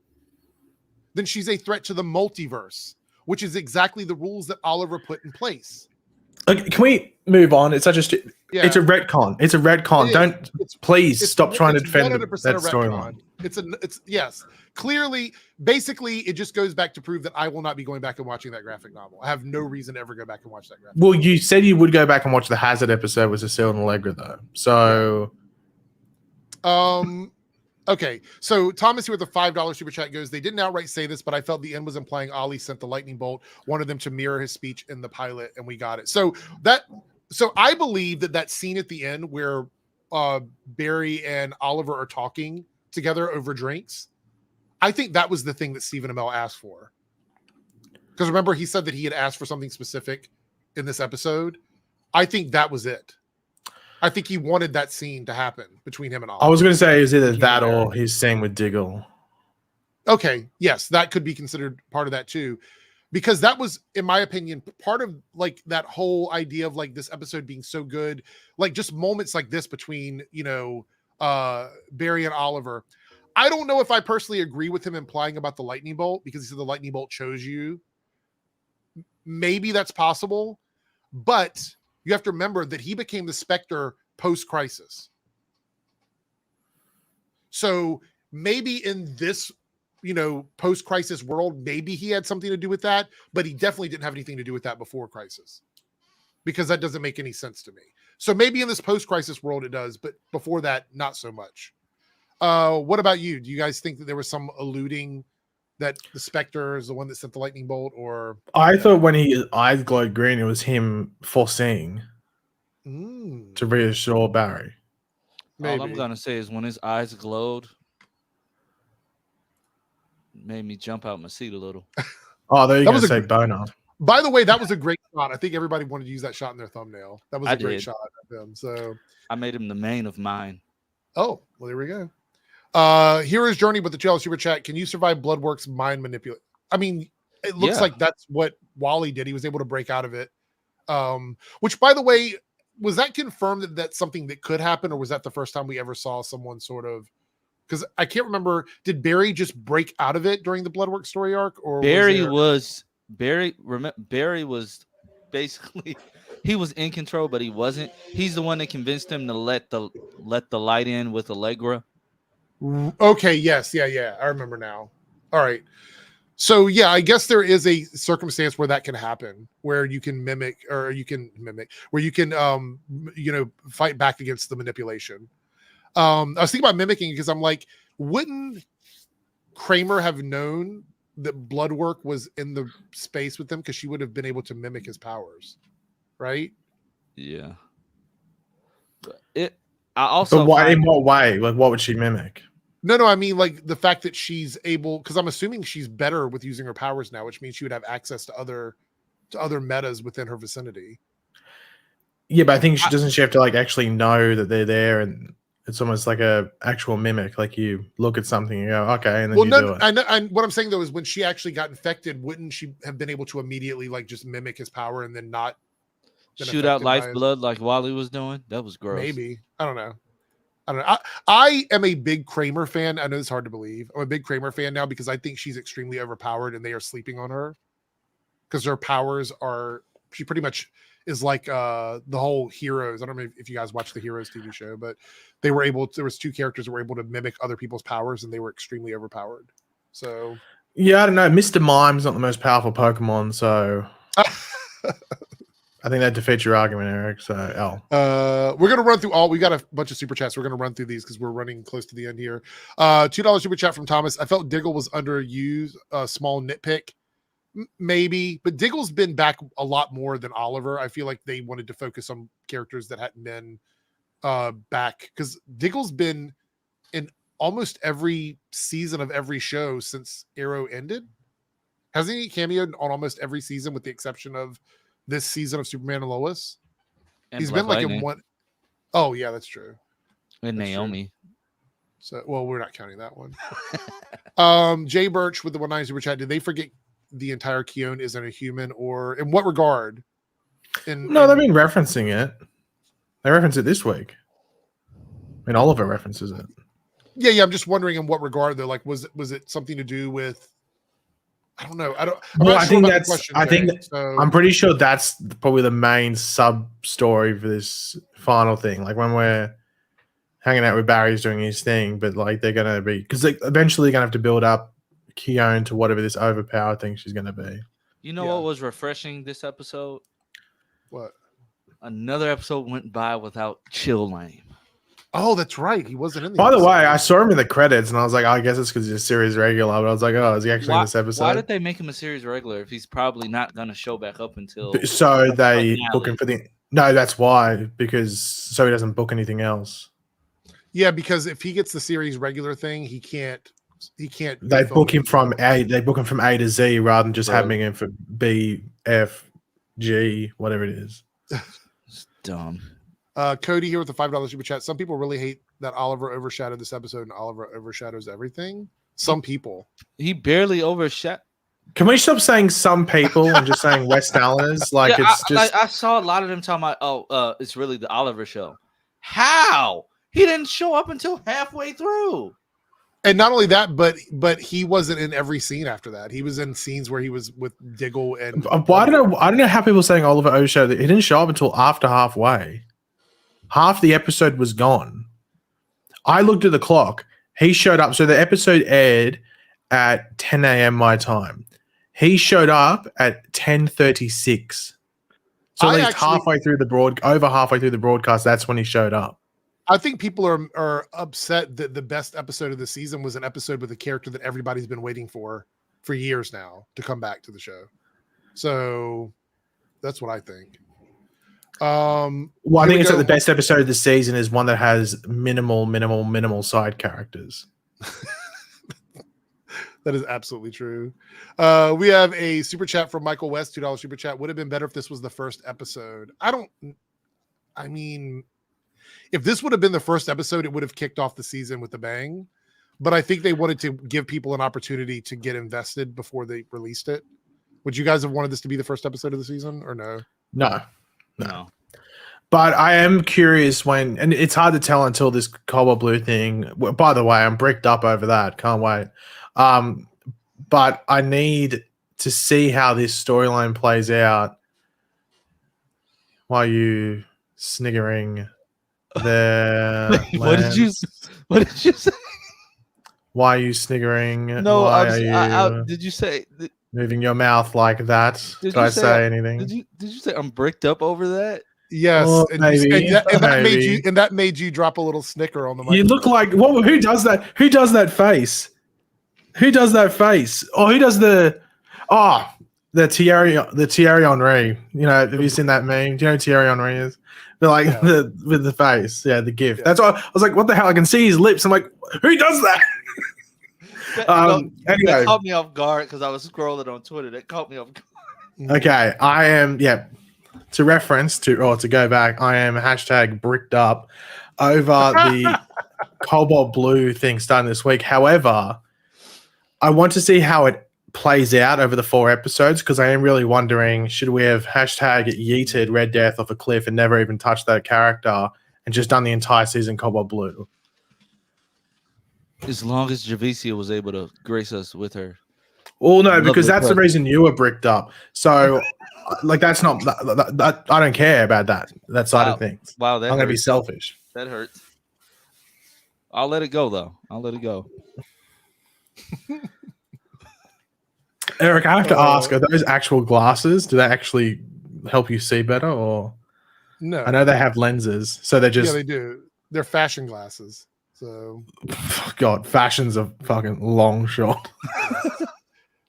then she's a threat to the multiverse, which is exactly the rules that Oliver put in place. Okay, can we move on? It's such a it's a retcon. It's a retcon. Please stop trying to defend that storyline. It's yes. Clearly, basically, it just goes back to prove that I will not be going back and watching that graphic novel. I have no reason to ever go back and watch that graphic novel. You said you would go back and watch the Hazard episode with Cecile and Allegra, though. So, okay. So Thomas here with the $5 super chat goes, they didn't outright say this, but I felt the end was implying Ollie sent the lightning bolt, wanted them to mirror his speech in the pilot, and we got it. So I believe that scene at the end where Barry and Oliver are talking together over drinks, I think that was the thing that Stephen Amell asked for. Because remember, he said that he had asked for something specific in this episode. I think that was it. I think he wanted that scene to happen between him and Oliver. I was going to say, is either that or his scene with Diggle. Okay, yes, that could be considered part of that too. Because that was, in my opinion, part of like that whole idea of like this episode being so good, like just moments like this between, Barry and Oliver. I don't know if I personally agree with him implying about the lightning bolt because he said the lightning bolt chose you. Maybe that's possible, but you have to remember that he became the Spectre post-crisis. So maybe in this, post-crisis world, maybe he had something to do with that, but he definitely didn't have anything to do with that before crisis because that doesn't make any sense to me. So maybe in this post-crisis world it does, but before that, not so much. What about you? Do you guys think that there was some alluding that the Spectre is the one that sent the lightning bolt, or? I thought when his eyes glowed green, it was him foreseeing to reassure Barry. Maybe. All I'm gonna say is when his eyes glowed, made me jump out my seat a little. Oh, there you go. Say boner. By the way, that was a great shot. I think everybody wanted to use that shot in their thumbnail. That was a great shot of him. So I made him the main of mine. Oh, well, there we go. Here is Journey with the $2 super chat. Can you survive Bloodworks mind manipulate? I mean, it looks Yeah. like that's what Wally did. He was able to break out of it. Which, by the way, was that confirmed that that's something that could happen, or was that the first time we ever saw someone sort of? Because I can't remember. Did Barry just break out of it during the Bloodwork story arc, or Barry was Barry was basically he was in control, but he wasn't. He's the one that convinced him to let the light in with Allegra. Okay, yes, yeah, I remember now. All right. So yeah, I guess there is a circumstance where that can happen, where you can mimic, where you can fight back against the manipulation. I was thinking about mimicking because I'm like, wouldn't Kramer have known that Bloodwork was in the space with them, because she would have been able to mimic his powers, right? Yeah. I also But why? In what way? Like, what would she mimic? No, I mean, like, the fact that she's able, because I'm assuming she's better with using her powers now, which means she would have access to other metas within her vicinity. Yeah, but I think doesn't she have to like actually know that they're there, and it's almost like a actual mimic. Like you look at something, and you go, okay, and then do it. I know. And what I'm saying though is, when she actually got infected, wouldn't she have been able to immediately like just mimic his power and then not shoot out lifeblood like Wally was doing? That was gross. Maybe. I don't know. I am a big Kramer fan. I know it's hard to believe. I'm a big Kramer fan now because I think she's extremely overpowered and they are sleeping on her, because her powers are, she pretty much is like the whole Heroes. I don't know if you guys watch the Heroes TV show, but there was two characters that were able to mimic other people's powers and they were extremely overpowered. So yeah, I don't know. Mr. Mime's not the most powerful Pokemon, so I think that defeats your argument, Eric. So, we're gonna run through all. We got a bunch of super chats. We're gonna run through these because we're running close to the end here. $2 super chat from Thomas. I felt Diggle was underused. Small nitpick, maybe, but Diggle's been back a lot more than Oliver. I feel like they wanted to focus on characters that hadn't been back, because Diggle's been in almost every season of every show since Arrow ended. Hasn't he cameoed on almost every season with the exception of this season of Superman and Lois? And He's Black been like Lightning. in one. Oh yeah, that's true. And That's Naomi. So, well, we're not counting that one. Jay Birch with the 19 super chat. Did they forget the entire Keone isn't a human, or in what regard? they've been referencing it. They reference it this week. I mean, Oliver references it. Yeah. I'm just wondering in what regard though. Like, was it something to do with? I don't know. I'm pretty sure that's probably the main sub story for this final thing. Like when we're hanging out with Barry's doing his thing, but like they're gonna be, because they eventually gonna have to build up Keone to whatever this overpowered thing she's gonna be. You know what was refreshing this episode? What? Another episode went by without Chill Lane. Oh, that's right. He wasn't in the By the episode. way, I saw him in the credits and I was like, I guess it's because he's a series regular. But I was like, oh, is he actually in this episode? Why did they make him a series regular if he's probably not going to show back up until... So they book him for the... No, that's why. Because so he doesn't book anything else. Yeah, because if he gets the series regular thing, he can't. They book him from A. They book him from A to Z rather than just having him for B, F, G, whatever it is. It's dumb. Cody here with the $5 super chat. Some people really hate that Oliver overshadowed this episode, and Oliver overshadows everything. Some people. He barely overshadowed. Can we stop saying some people and just saying West Alleners? Like, Yeah, it's just. I saw a lot of them talking about, it's really the Oliver show. How? He didn't show up until halfway through. And not only that, but he wasn't in every scene after that. He was in scenes where he was with Diggle and. I don't know how people are saying Oliver overshadowed. He didn't show up until after halfway. Half the episode was gone. I looked at the clock. He showed up. So the episode aired at 10 a.m. my time. He showed up at 10:36. So at least halfway through over halfway through the broadcast, that's when he showed up. I think people are upset that the best episode of the season was an episode with a character that everybody's been waiting for years now to come back to the show. So that's what I think. Well, I think it's like the best episode of the season is one that has minimal side characters. That is absolutely true. We have a super chat from Michael West, $2 super chat. Would have been better if this was the first episode. I mean, if this would have been the first episode, it would have kicked off the season with a bang. But I think they wanted to give people an opportunity to get invested before they released it. Would you guys have wanted this to be the first episode of the season or no? No. But I am curious and it's hard to tell until this Cobalt Blue thing. By the way, I'm bricked up over that. Can't wait. But I need to see how this storyline plays out. Why are you sniggering there? What did you say? Why are you sniggering? No, Why are you did you say? moving your mouth like that? Did I say anything? Did you say I'm bricked up over that? Yes, Oh, and, maybe, that made you drop a little snicker on the mic. You look like who does that? Who does that face? Who does that face? Oh, who does the Thierry Henry? You know, have you seen that meme? Do you know who Thierry Henry is? They're like with the face, the gif. That's why I was like, what the hell? I can see his lips. I'm like, who does that? Anyway, that caught me off guard because I was scrolling on Twitter. That caught me off guard. Okay, I am to reference to go back. I am hashtag bricked up over the Cobalt Blue thing starting this week. However, I want to see how it plays out over the 4 episodes because I am really wondering, should we have hashtag yeeted Red Death off a cliff and never even touched that character and just done the entire season Cobalt Blue? As long as Javicia was able to grace us with her. Well, no, because that's the reason you were bricked up. So, like, that's not that I don't care about that side of things. Wow, I'm going to be selfish. That hurts. I'll let it go, though. I'll let it go. Eric, I have to ask: are those actual glasses? Do they actually help you see better, or no? I know they have lenses, so they're just they do. They're fashion glasses. So, God, fashion's a fucking long shot.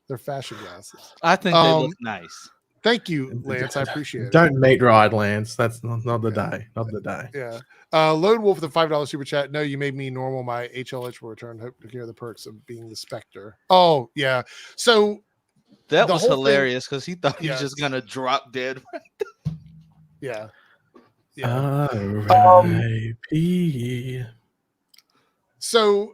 They're fashion glasses. I think they look nice. Thank you, Lance. I appreciate it. Don't meat ride, Lance. That's not the day. Not the day. Yeah. Lone Wolf with the $5 super chat. No, you made me normal. My HLH will return. Hope to hear the perks of being the Spectre. Oh, yeah. So that was hilarious because he thought he was just gonna drop dead. Yeah. R.I.P. So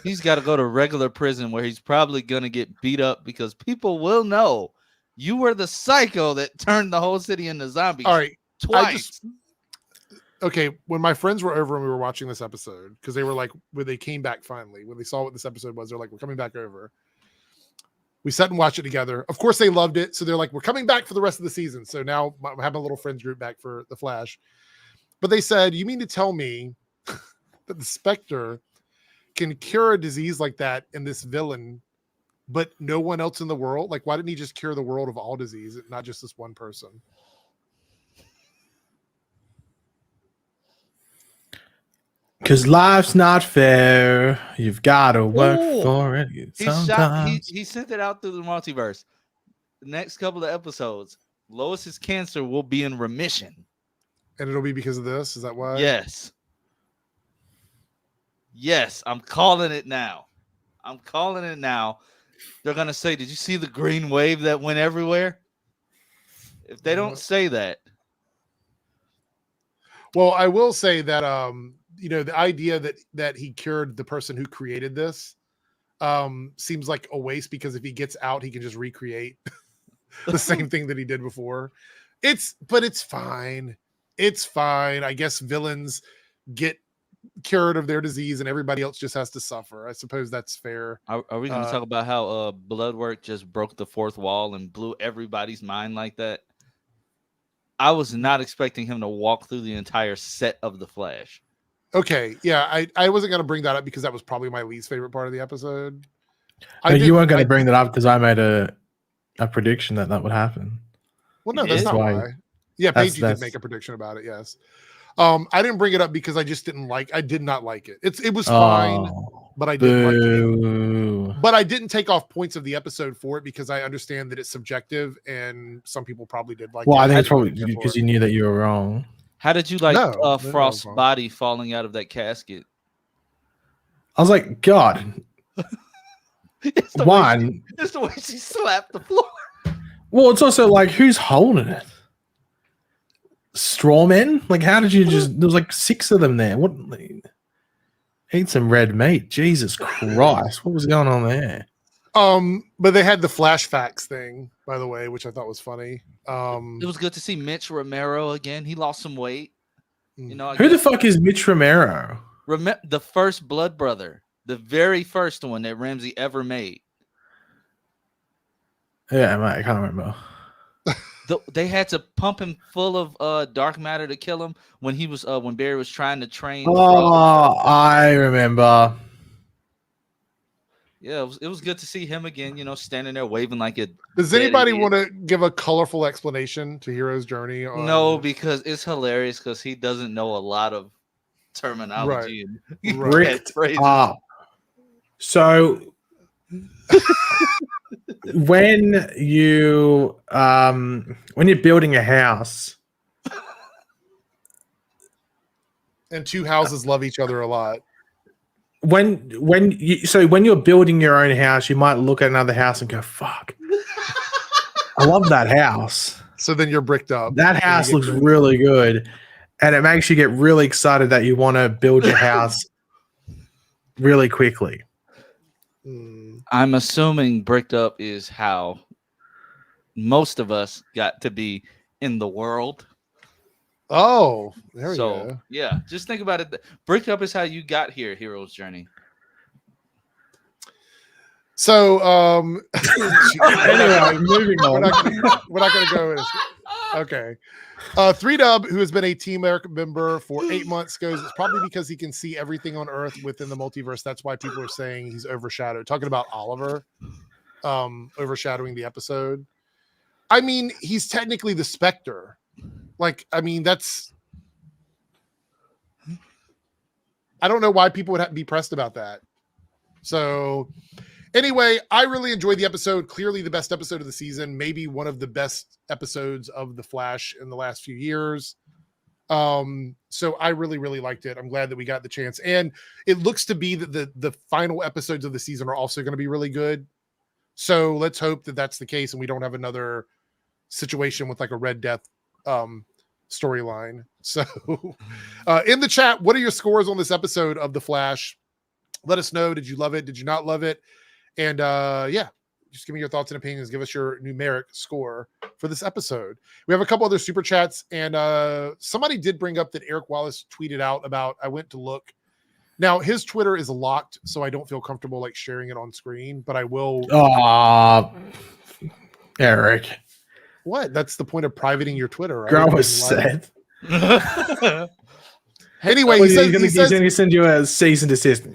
he's got to go to regular prison where he's probably gonna get beat up because people will know you were the psycho that turned the whole city into zombies. All right, twice. Okay, when my friends were over and we were watching this episode, because they were like, when they came back finally, when they saw what this episode was, they're like, we're coming back over. We sat and watched it together. Of course, they loved it. So they're like, we're coming back for the rest of the season. So now I'm having a little friends group back for The Flash. But they said, you mean to tell me that the Spectre can cure a disease like that in this villain, but no one else in the world? Like, why didn't he just cure the world of all disease, not just this one person? Because life's not fair. You've got to work for it. He sent it out through the multiverse. The next couple of episodes, Lois's cancer will be in remission. And it'll be because of this? Is that why? Yes. Yes, I'm calling it now. They're going to say, did you see the green wave that went everywhere? If they don't say that. Well, I will say that, the idea that he cured the person who created this seems like a waste, because if he gets out, he can just recreate the same thing that he did before. But it's fine. It's fine. I guess villains get cured of their disease and everybody else just has to suffer. I suppose that's fair. Are we going to talk about how Bloodwork just broke the fourth wall and blew everybody's mind like that? I was not expecting him to walk through the entire set of The Flash. Okay, yeah, I wasn't going to bring that up because that was probably my least favorite part of the episode. You weren't going to bring that up because I made a prediction that would happen. Well, no, that's not why. Yeah, Paige did make a prediction about it, yes. I didn't bring it up because I did not like it. It was fine, but I didn't like it. But I didn't take off points of the episode for it because I understand that it's subjective and some people probably did like it. Well, I think it's probably because you knew that you were wrong. How did you like Frost's body falling out of that casket? I was like, God. It's the way she slapped the floor. Well, it's also like, who's holding it? Strawmen? Like, how did you just? There was like 6 of them there. What? Eat some red meat. Jesus Christ! What was going on there? But they had the flashbacks thing, by the way, which I thought was funny. It was good to see Mitch Romero again. He lost some weight. You know, Who the fuck is Mitch Romero? The first Blood Brother, the very first one that Ramsey ever made. Yeah, I can't remember. They had to pump him full of dark matter to kill him when he was when Barry was trying to train. Oh, I remember. Yeah, it was good to see him again. You know, standing there waving like a. Does anybody want to give a colorful explanation to Hero's journey? No, because it's hilarious because he doesn't know a lot of terminology. Right. Right. So when you're building a house, and two houses love each other a lot. When you're building your own house, you might look at another house and go, "Fuck, I love that house." So then you're bricked up. That house looks really good, and it makes you get really excited that you want to build your house really quickly. I'm assuming bricked up is how most of us got to be in the world. Oh, there we go. Yeah, just think about it. Bricked up is how you got here, Hero's Journey. So, anyway, moving on. We're not going to go in. Okay. 3Dub, who has been a Team Eric member for 8 months, goes, it's probably because he can see everything on Earth within the multiverse. That's why people are saying he's overshadowed. Talking about Oliver overshadowing the episode. I mean, he's technically the Spectre. Like, I mean, I don't know why people would be pressed about that. So anyway, I really enjoyed the episode. Clearly the best episode of the season, maybe one of the best episodes of The Flash in the last few years. So I really, really liked it. I'm glad that we got the chance. And it looks to be that the final episodes of the season are also going to be really good. So let's hope that that's the case and we don't have another situation with like a Red Death storyline. So in the chat, what are your scores on this episode of The Flash? Let us know. Did you love it? Did you not love it? And yeah, just give me your thoughts and opinions. Give us your numeric score for this episode. We have a couple other super chats, and somebody did bring up that Eric Wallace tweeted out about, I went to look. Now his Twitter is locked, so I don't feel comfortable like sharing it on screen, but I will. Eric. What? That's the point of privating your Twitter, right? Girl was said. Anyway, he's going to send you a cease and desist.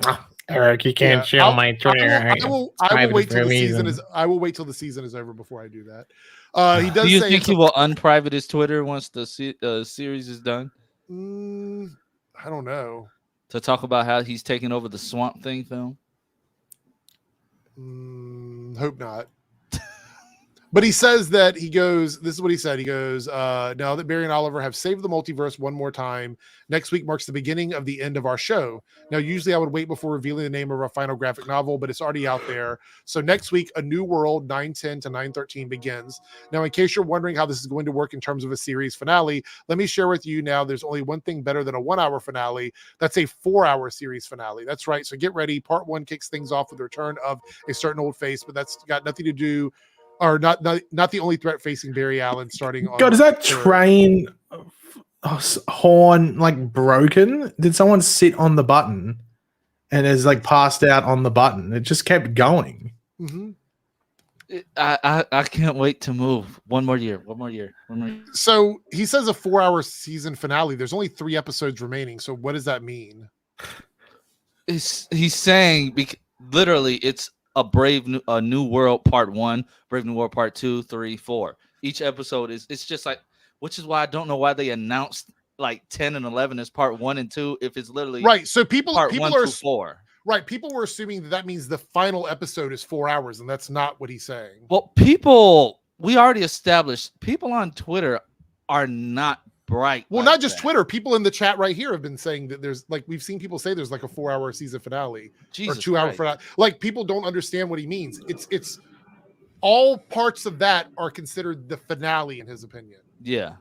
Eric, you can't show my Twitter. I will wait till the season is. I will wait till the season is over before I do that. He does. Do you think he will unprivate his Twitter once the series is done? I don't know. To talk about how he's taking over the Swamp Thing film. Hope not. But he says that he goes, this is what he said. He goes, now that Barry and Oliver have saved the multiverse one more time, next week marks the beginning of the end of our show. Now, usually I would wait before revealing the name of our final graphic novel, but it's already out there. So next week, A New World 9/10 to 9/13 begins. Now, in case you're wondering how this is going to work in terms of a series finale, let me share with you now, there's only one thing better than a 1-hour finale. That's a 4-hour series finale. That's right. So get ready. Part 1 kicks things off with the return of a certain old face, but that's got nothing to do or not the only threat facing Barry Allen starting on. God, is that train horn like broken? Did someone sit on the button and is like passed out on the button? It just kept going. Mm-hmm. I can't wait to move. One more year. So he says a 4-hour season finale. There's only 3 episodes remaining. So what does that mean? He's saying literally it's a New World Part 1, Brave New World Part 2, 3, 4. Each episode it's just like, which is why I don't know why they announced like 10 and 11 as Part 1 and 2 if it's literally right. So people are 4. Right. People were assuming that means the final episode is 4 hours, and that's not what he's saying. Well, we already established people on Twitter are not bright. Well, not just Twitter. People in the chat right here have been saying that there's like, we've seen people say there's like a 4-hour season finale or 2-hour finale. Like, people don't understand what he means. It's all parts of that are considered the finale in his opinion. Yeah.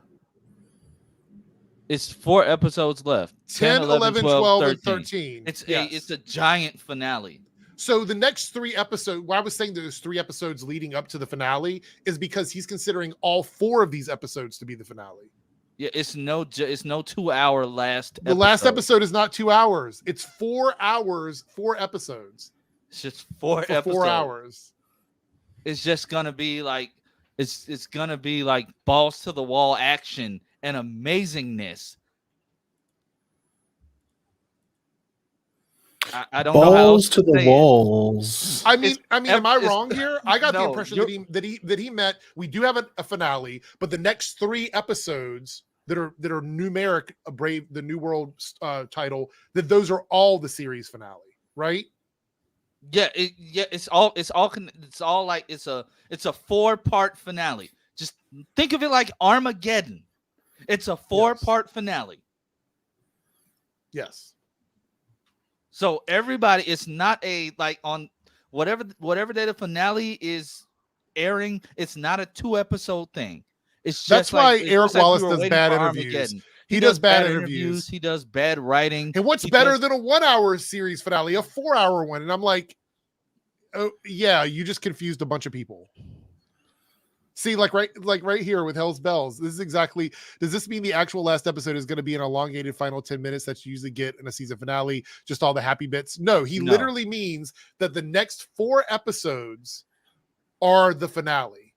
It's 4 episodes left. 10, 11, 12 and 13. It's a giant finale. So the next 3 episodes, why I was saying there's 3 episodes leading up to the finale is because he's considering all 4 of these episodes to be the finale. Yeah, it's no 2-hour last. The last episode is not 2 hours. It's 4 hours, 4 episodes. It's just 4 for episodes. 4 hours. It's just gonna be like it's gonna be like balls to the wall action and amazingness. I don't know how else Balls to the say it. walls. I mean, am I it's- wrong here? I got the No, impression you're- that he meant we do have a finale, but the next 3 episodes that are numeric, the New World title, that those are all the series finale, right? Yeah, it's all like it's a 4-part finale. Just think of it like Armageddon. It's a 4-part finale. Yes. So everybody, it's not a like on whatever day the finale is airing. It's not a 2-episode thing. It's just That's why Eric Wallace we were does waiting bad for interviews. Armageddon. He does bad interviews. He does bad writing. And what's better than a 1-hour series finale, a 4-hour one? And I'm like, oh yeah, you just confused a bunch of people. See, like right here with Hell's Bells, this is exactly. Does this mean the actual last episode is going to be an elongated final 10 minutes that you usually get in a season finale, just all the happy bits? No, he literally means that the next 4 episodes are the finale.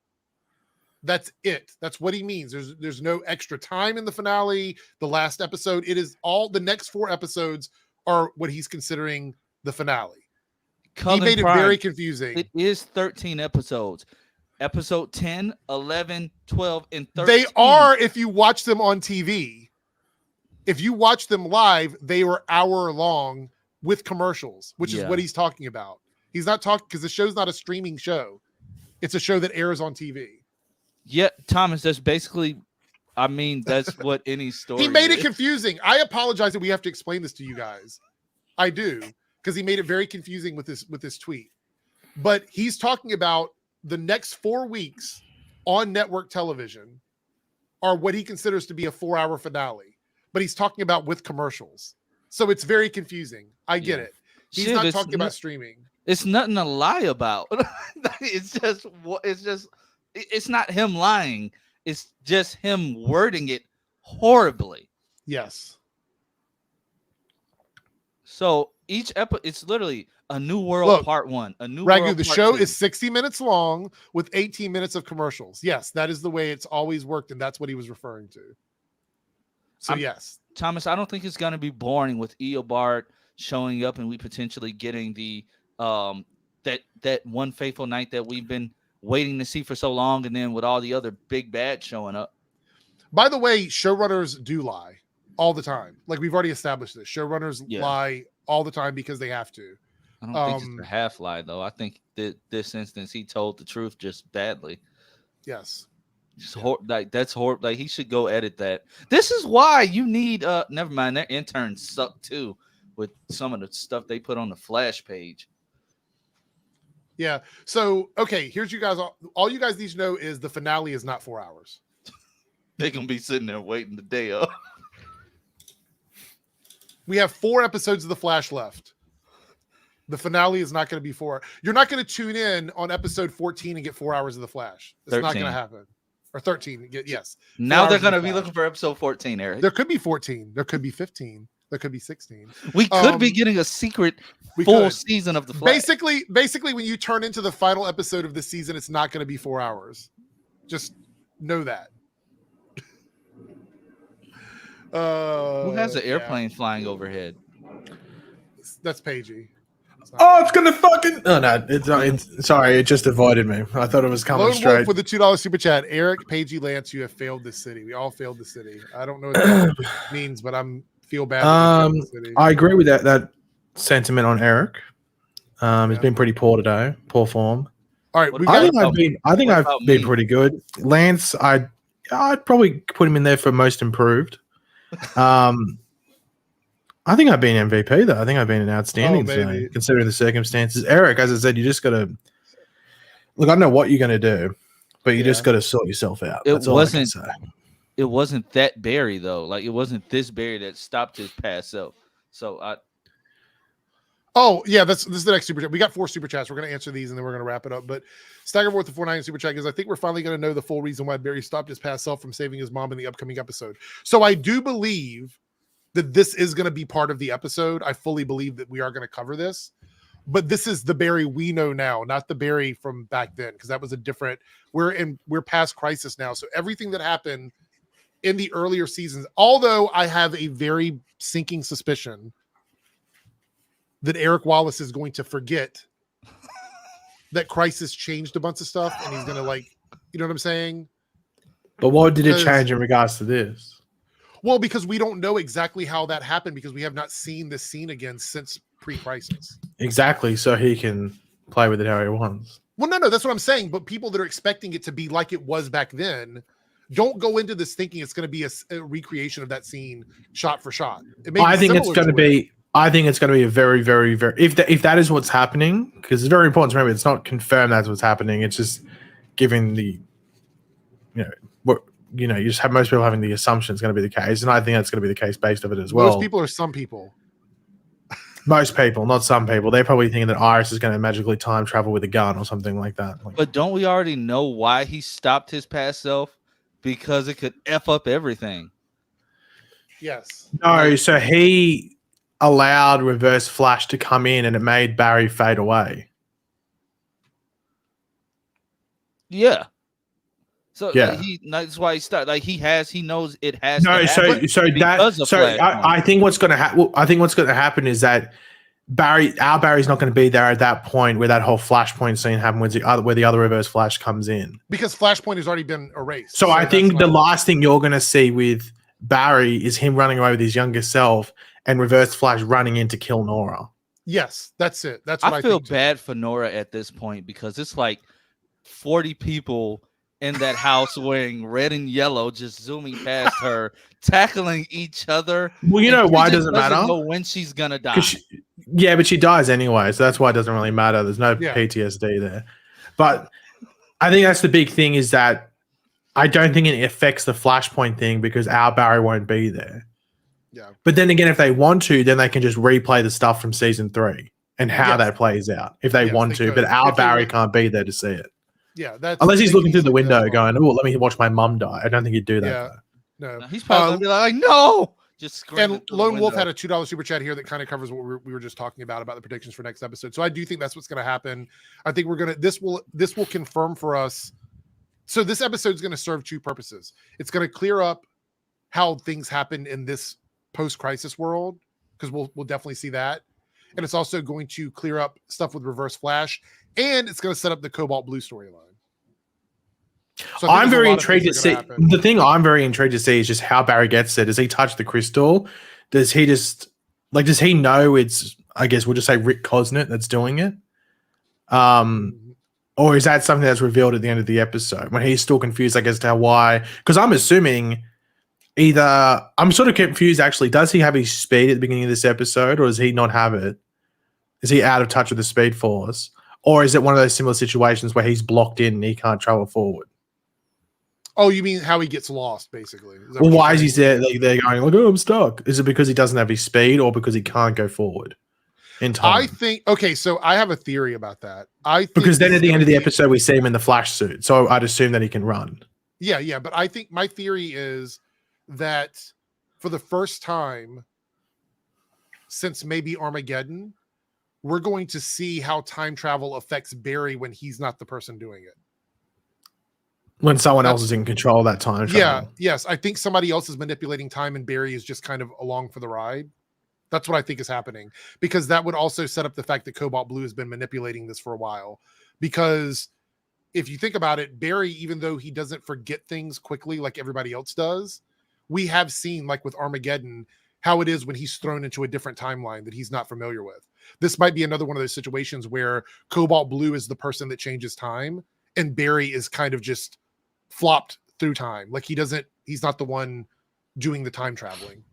That's it. That's what he means. There's no extra time in the finale. The last episode, it is all the next 4 episodes are what he's considering the finale. He made it very confusing. It is 13 episodes. Episode 10, 11, 12, and 13. They are if you watch them on TV. If you watch them live, they were hour long with commercials, which is what he's talking about. He's not talking because the show's not a streaming show. It's a show that airs on TV. Yeah, Thomas, that's basically, I mean, that's what any story He made is. it confusing. I apologize that we have to explain this to you guys. I do, because he made it very confusing with this tweet. But he's talking about the next 4 weeks on network television are what he considers to be a 4-hour finale. But he's talking about with commercials. So it's very confusing. I get it. He's not talking about streaming. It's nothing to lie about. It's not him lying. It's just him wording it horribly. Yes. So each episode, it's literally a New World Part 1. A New World the Part show 2. is 60 minutes long with 18 minutes of commercials. Yes, that is the way it's always worked, and that's what he was referring to. So yes. Thomas, I don't think it's going to be boring with Eobard showing up and we potentially getting the that one fateful night that we've been waiting to see for so long, and then with all the other big bad showing up. By the way, showrunners do lie all the time. Like we've already established this. Showrunners lie all the time because they have to. I don't think it's a half lie though. I think that this instance he told the truth just badly. Yes. Like that's horrible. Like he should go edit that. This is why you need never mind, their interns suck too with some of the stuff they put on the Flash page. Yeah. So okay, here's you guys. All you guys need to know is the finale is not 4 hours. They're gonna be sitting there waiting the day up. We have 4 episodes of the Flash left. The finale is not going to be 4. You're not going to tune in on episode 14 and get 4 hours of the Flash. It's 13. not going to happen. Or 13. Yes. Now they're going to be looking for episode 14, Eric. There could be 14. There could be 15. There could be 16. We could be getting a secret full season of the Flash. Basically, when you turn into the final episode of the season, it's not going to be 4 hours. Just know that. Who has an airplane flying overhead? That's Paigey. It's gonna fucking. Oh no, it's sorry. It just avoided me. I thought it was coming Lone straight. Wolf with the $2 super chat. Eric, Paigey, Lance, you have failed this city. We all failed the city. I don't know what that means, but feel bad. I agree with that sentiment on Eric. He's been pretty poor today. Poor form. All right, I think I've been pretty good. Lance, I'd probably put him in there for most improved. I think I've been MVP though. I think I've been an outstanding today, considering the circumstances. Eric, as I said, you just got to look. I don't know what you're going to do, but you just got to sort yourself out. That's all I can say. It wasn't that Barry though. Like it wasn't this Barry that stopped his pass. So Oh, yeah, this is the next super chat. We got 4 super chats. We're going to answer these and then we're going to wrap it up. But Staggerworth, the 4.9 super chat, because I think we're finally going to know the full reason why Barry stopped his past self from saving his mom in the upcoming episode. So I do believe that this is going to be part of the episode. I fully believe that we are going to cover this. But this is the Barry we know now, not the Barry from back then, because that was a different. We're past Crisis now. So everything that happened in the earlier seasons, although I have a very sinking suspicion that Eric Wallace is going to forget that Crisis changed a bunch of stuff, and he's going to you know what I'm saying? But what did it change in regards to this? Well, because we don't know exactly how that happened because we have not seen this scene again since pre-Crisis. Exactly, so he can play with it how he wants. Well, no, that's what I'm saying. But people that are expecting it to be like it was back then, don't go into this thinking it's going to be a recreation of that scene shot for shot. I think it's going to be. I think it's going to be a very, very, very. If that is what's happening, because it's very important to remember, it's not confirmed that's what's happening. It's just giving the, you just have most people having the assumption it's going to be the case, and I think that's going to be the case based of it as well. Most people or some people. Most people, not some people. They're probably thinking that Iris is going to magically time travel with a gun or something like that. But don't we already know why he stopped his past self? Because it could F up everything. Yes. No, so he allowed Reverse Flash to come in and it made Barry fade away. Yeah. So yeah, that's why he stopped. He knows it has. No, I think what's going to happen. I think what's going to happen is that our Barry's not going to be there at that point where that whole Flashpoint scene happened, where the other Reverse Flash comes in, because Flashpoint has already been erased. So I think the last thing you're going to see with Barry is him running away with his younger self and Reverse Flash running in to kill Nora. Yes, that's it. That's what I feel think bad for Nora at this point because it's like 40 people in that house wearing red and yellow, just zooming past her, tackling each other. Well, why does it matter? Know when she's gonna die. Yeah, but she dies anyway, so that's why it doesn't really matter. There's no PTSD there. But I think that's the big thing is that I don't think it affects the Flashpoint thing because our Barry won't be there. Yeah. But then again, if they want to, then they can just replay the stuff from season 3 and how that plays out if they want to. But our Barry can't be there to see it. Yeah, that's unless he's looking through the window going, "Oh, let me watch my mum die." I don't think he'd do that. Yeah, no. He's probably gonna be like, "No!" Just screaming. And Lone Wolf had a $2 super chat here that kind of covers what we were just talking about the predictions for next episode. So I do think that's what's going to happen. I think this will confirm for us. So this episode is going to serve 2 purposes. It's going to clear up how things happen in this post-crisis world because we'll definitely see that, and it's also going to clear up stuff with Reverse Flash. And it's going to set up the Cobalt Blue storyline. So I'm very intrigued to see. The thing I'm very intrigued to see is just how Barry gets it. Does he touch the crystal? Does he just does he know it's, I guess we'll just say Rick Cosnett that's doing it? Or is that something that's revealed at the end of the episode when he's still confused, I guess, to why? Because I'm assuming I'm sort of confused actually. Does he have his speed at the beginning of this episode or does he not have it? Is he out of touch with the Speed Force? Or is it one of those similar situations where he's blocked in and he can't travel forward? Oh, you mean how he gets lost, basically? Well, why is he there? They're going, like, "Oh, I'm stuck." Is it because he doesn't have his speed or because he can't go forward in time? I think, okay, so I have a theory about that. Because then at the end of the episode, we see him in the Flash suit. So I'd assume that he can run. Yeah. But I think my theory is that for the first time since maybe Armageddon, we're going to see how time travel affects Barry when he's not the person doing it. When someone else is in control of that time travel. Yeah, yes. I think somebody else is manipulating time and Barry is just kind of along for the ride. That's what I think is happening. Because that would also set up the fact that Cobalt Blue has been manipulating this for a while. Because if you think about it, Barry, even though he doesn't forget things quickly like everybody else does, we have seen, like with Armageddon, how it is when he's thrown into a different timeline that he's not familiar with. This might be another one of those situations where Cobalt Blue is the person that changes time and Barry is kind of just flopped through time. Like he's not the one doing the time traveling.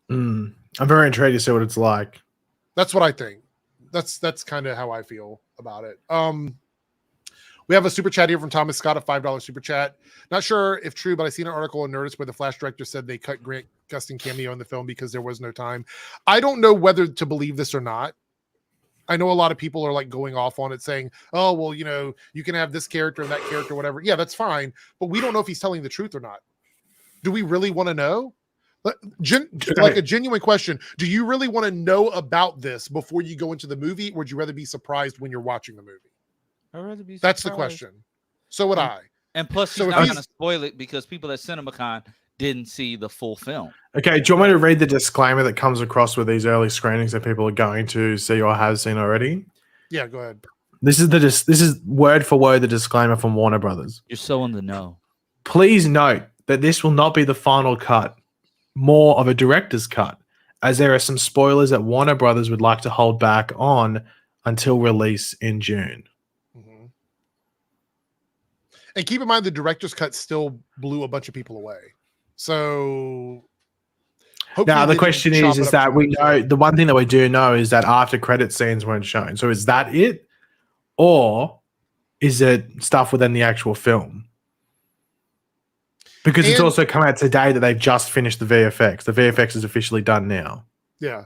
I'm very intrigued to see what it's like. That's what I think. That's kind of how I feel about it. We have a super chat here from Thomas Scott, a $5 super chat. Not sure if true, but I seen an article in Nerdist where the Flash director said they cut Grant Gustin cameo in the film because there was no time. I don't know whether to believe this or not. I know a lot of people are like going off on it saying, oh, well, you know, you can have this character and that character, whatever. Yeah, that's fine. But we don't know if he's telling the truth or not. Do we really want to know? Like a genuine question. Do you really want to know about this before you go into the movie? Or would you rather be surprised when you're watching the movie? I'd rather be surprised. That's the question. So would I. And plus, he's not going to spoil it because people at CinemaCon didn't see the full film. Okay, do you want me to read the disclaimer that comes across with these early screenings that people are going to see or have seen already? Yeah, go ahead. This is word for word the disclaimer from Warner Brothers. You're so in the know. Please note that this will not be the final cut, more of a director's cut, as there are some spoilers that Warner Brothers would like to hold back on until release in June. And keep in mind, the director's cut still blew a bunch of people away. So now the question is that we know the one thing that we do know is that after credit scenes weren't shown. So is that it, or is it stuff within the actual film? Because it's also come out today that they've just finished the VFX. The VFX is officially done now. Yeah.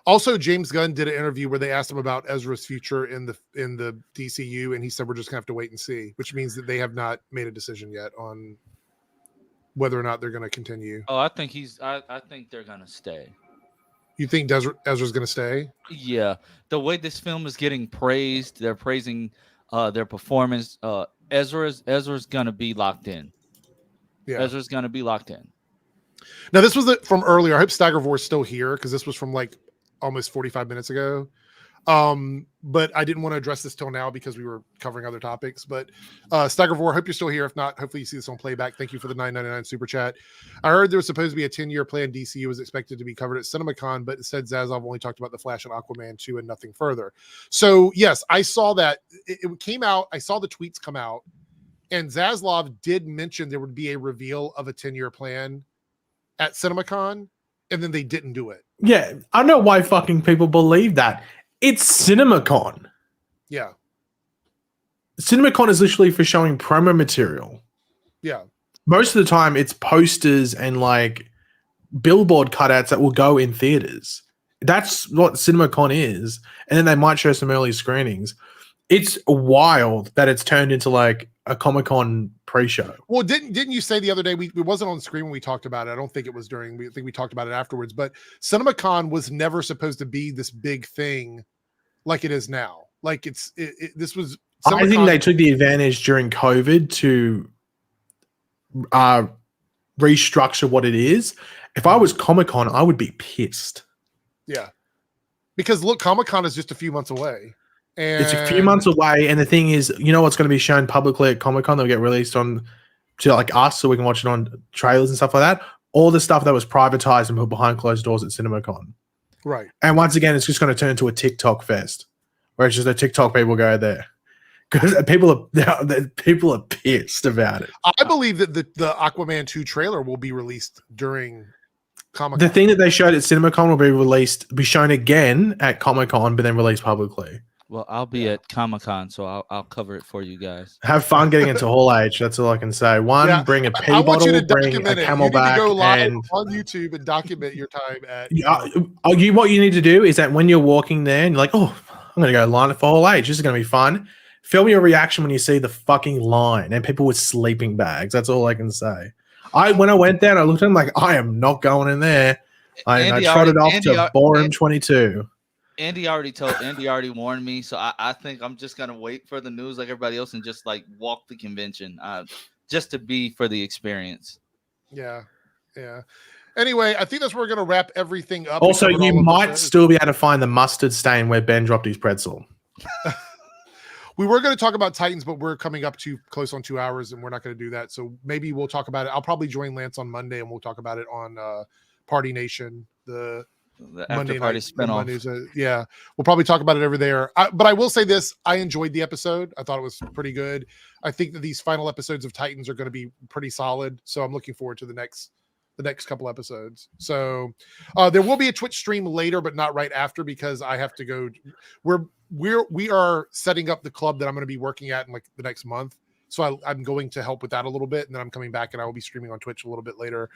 Also, James Gunn did an interview where they asked him about Ezra's future in the DCU, and he said we're just gonna have to wait and see, which means that they have not made a decision yet on whether or not they're going to continue. Oh, I think I think they're going to stay. You think Ezra's going to stay? Yeah, the way this film is getting praised, they're praising their performance. Ezra's going to be locked in. Yeah, Ezra's going to be locked in. Now, this was from earlier. I hope Staggervore is still here because this was from like almost 45 minutes ago. But I didn't want to address this till now because we were covering other topics. But Staggervore, hope you're still here. If not, hopefully you see this on playback. Thank you for the $9.99 super chat. I heard there was supposed to be a 10-year plan. DCU was expected to be covered at CinemaCon, but instead Zaslav only talked about the Flash and Aquaman 2 and nothing further. So yes, I saw that it came out. I saw the tweets come out, and Zaslav did mention there would be a reveal of a 10-year plan at CinemaCon, and then they didn't do it. Yeah, I don't know why fucking people believe that. It's CinemaCon. Yeah. CinemaCon is literally for showing promo material. Yeah. Most of the time, it's posters and like billboard cutouts that will go in theaters. That's what CinemaCon is. And then they might show some early screenings. It's wild that it's turned into like a Comic-Con pre-show. Well, didn't you say the other day, it wasn't on the screen when we talked about it. I don't think it was during, I think we talked about it afterwards, but CinemaCon was never supposed to be this big thing like it is now. Like this was, I think they took the advantage during COVID to restructure what it is. If I was Comic-Con, I would be pissed. Yeah. Because look, Comic-Con is just a few months away. And it's a few months away, and the thing is, you know what's going to be shown publicly at Comic-Con that will get released on to like us so we can watch it on trailers and stuff like that? All the stuff that was privatized and put behind closed doors at CinemaCon. Right. And once again, it's just going to turn into a TikTok fest where it's just the TikTok people go there. Because people are pissed about it. I believe that the Aquaman 2 trailer will be released during Comic-Con. The thing that they showed at CinemaCon will be shown again at Comic-Con, but then released publicly. Well, I'll be at Comic-Con, so I'll cover it for you guys. Have fun getting into Hall H. That's all I can say. Bring a pee bottle, bring a Camelback, go live and on YouTube and document your time at. What you need to do is that when you're walking there and you're like, oh, I'm going to go line up for Hall H. This is going to be fun. Film your reaction when you see the fucking line and people with sleeping bags. That's all I can say. When I went there, I looked at them like, I am not going in there. I trotted off to Borum 22. Andy already warned me, so I think I'm just gonna wait for the news like everybody else and just like walk the convention, just to be for the experience. Yeah. Anyway, I think that's where we're gonna wrap everything up. Also, you might still be able to find the mustard stain where Ben dropped his pretzel. We were going to talk about Titans, but we're coming up to close on 2 hours, and we're not going to do that. So maybe we'll talk about it. I'll probably join Lance on Monday, and we'll talk about it on Party Nation, the Monday party spinoff. Yeah, we'll probably talk about it over there. But I will say this: I enjoyed the episode. I thought it was pretty good. I think that these final episodes of Titans are going to be pretty solid. So I'm looking forward to the next the next couple episodes. So there will be a Twitch stream later, but not right after, because I have to go. We are setting up the club that I'm going to be working at in like the next month. So I'm going to help with that a little bit, and then I'm coming back and I will be streaming on Twitch a little bit later.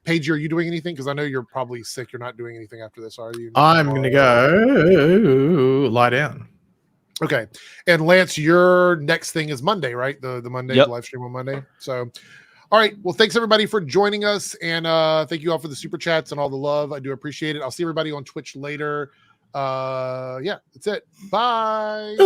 Paige, are you doing anything? Because I know you're probably sick. You're not doing anything after this, are you? I'm going to go lie down. Okay. And Lance, your next thing is Monday, right? The Monday Yep. live stream on Monday. So, all right. Well, thanks everybody for joining us, and thank you all for the super chats and all the love. I do appreciate it. I'll see everybody on Twitch later. Yeah, that's it. Bye.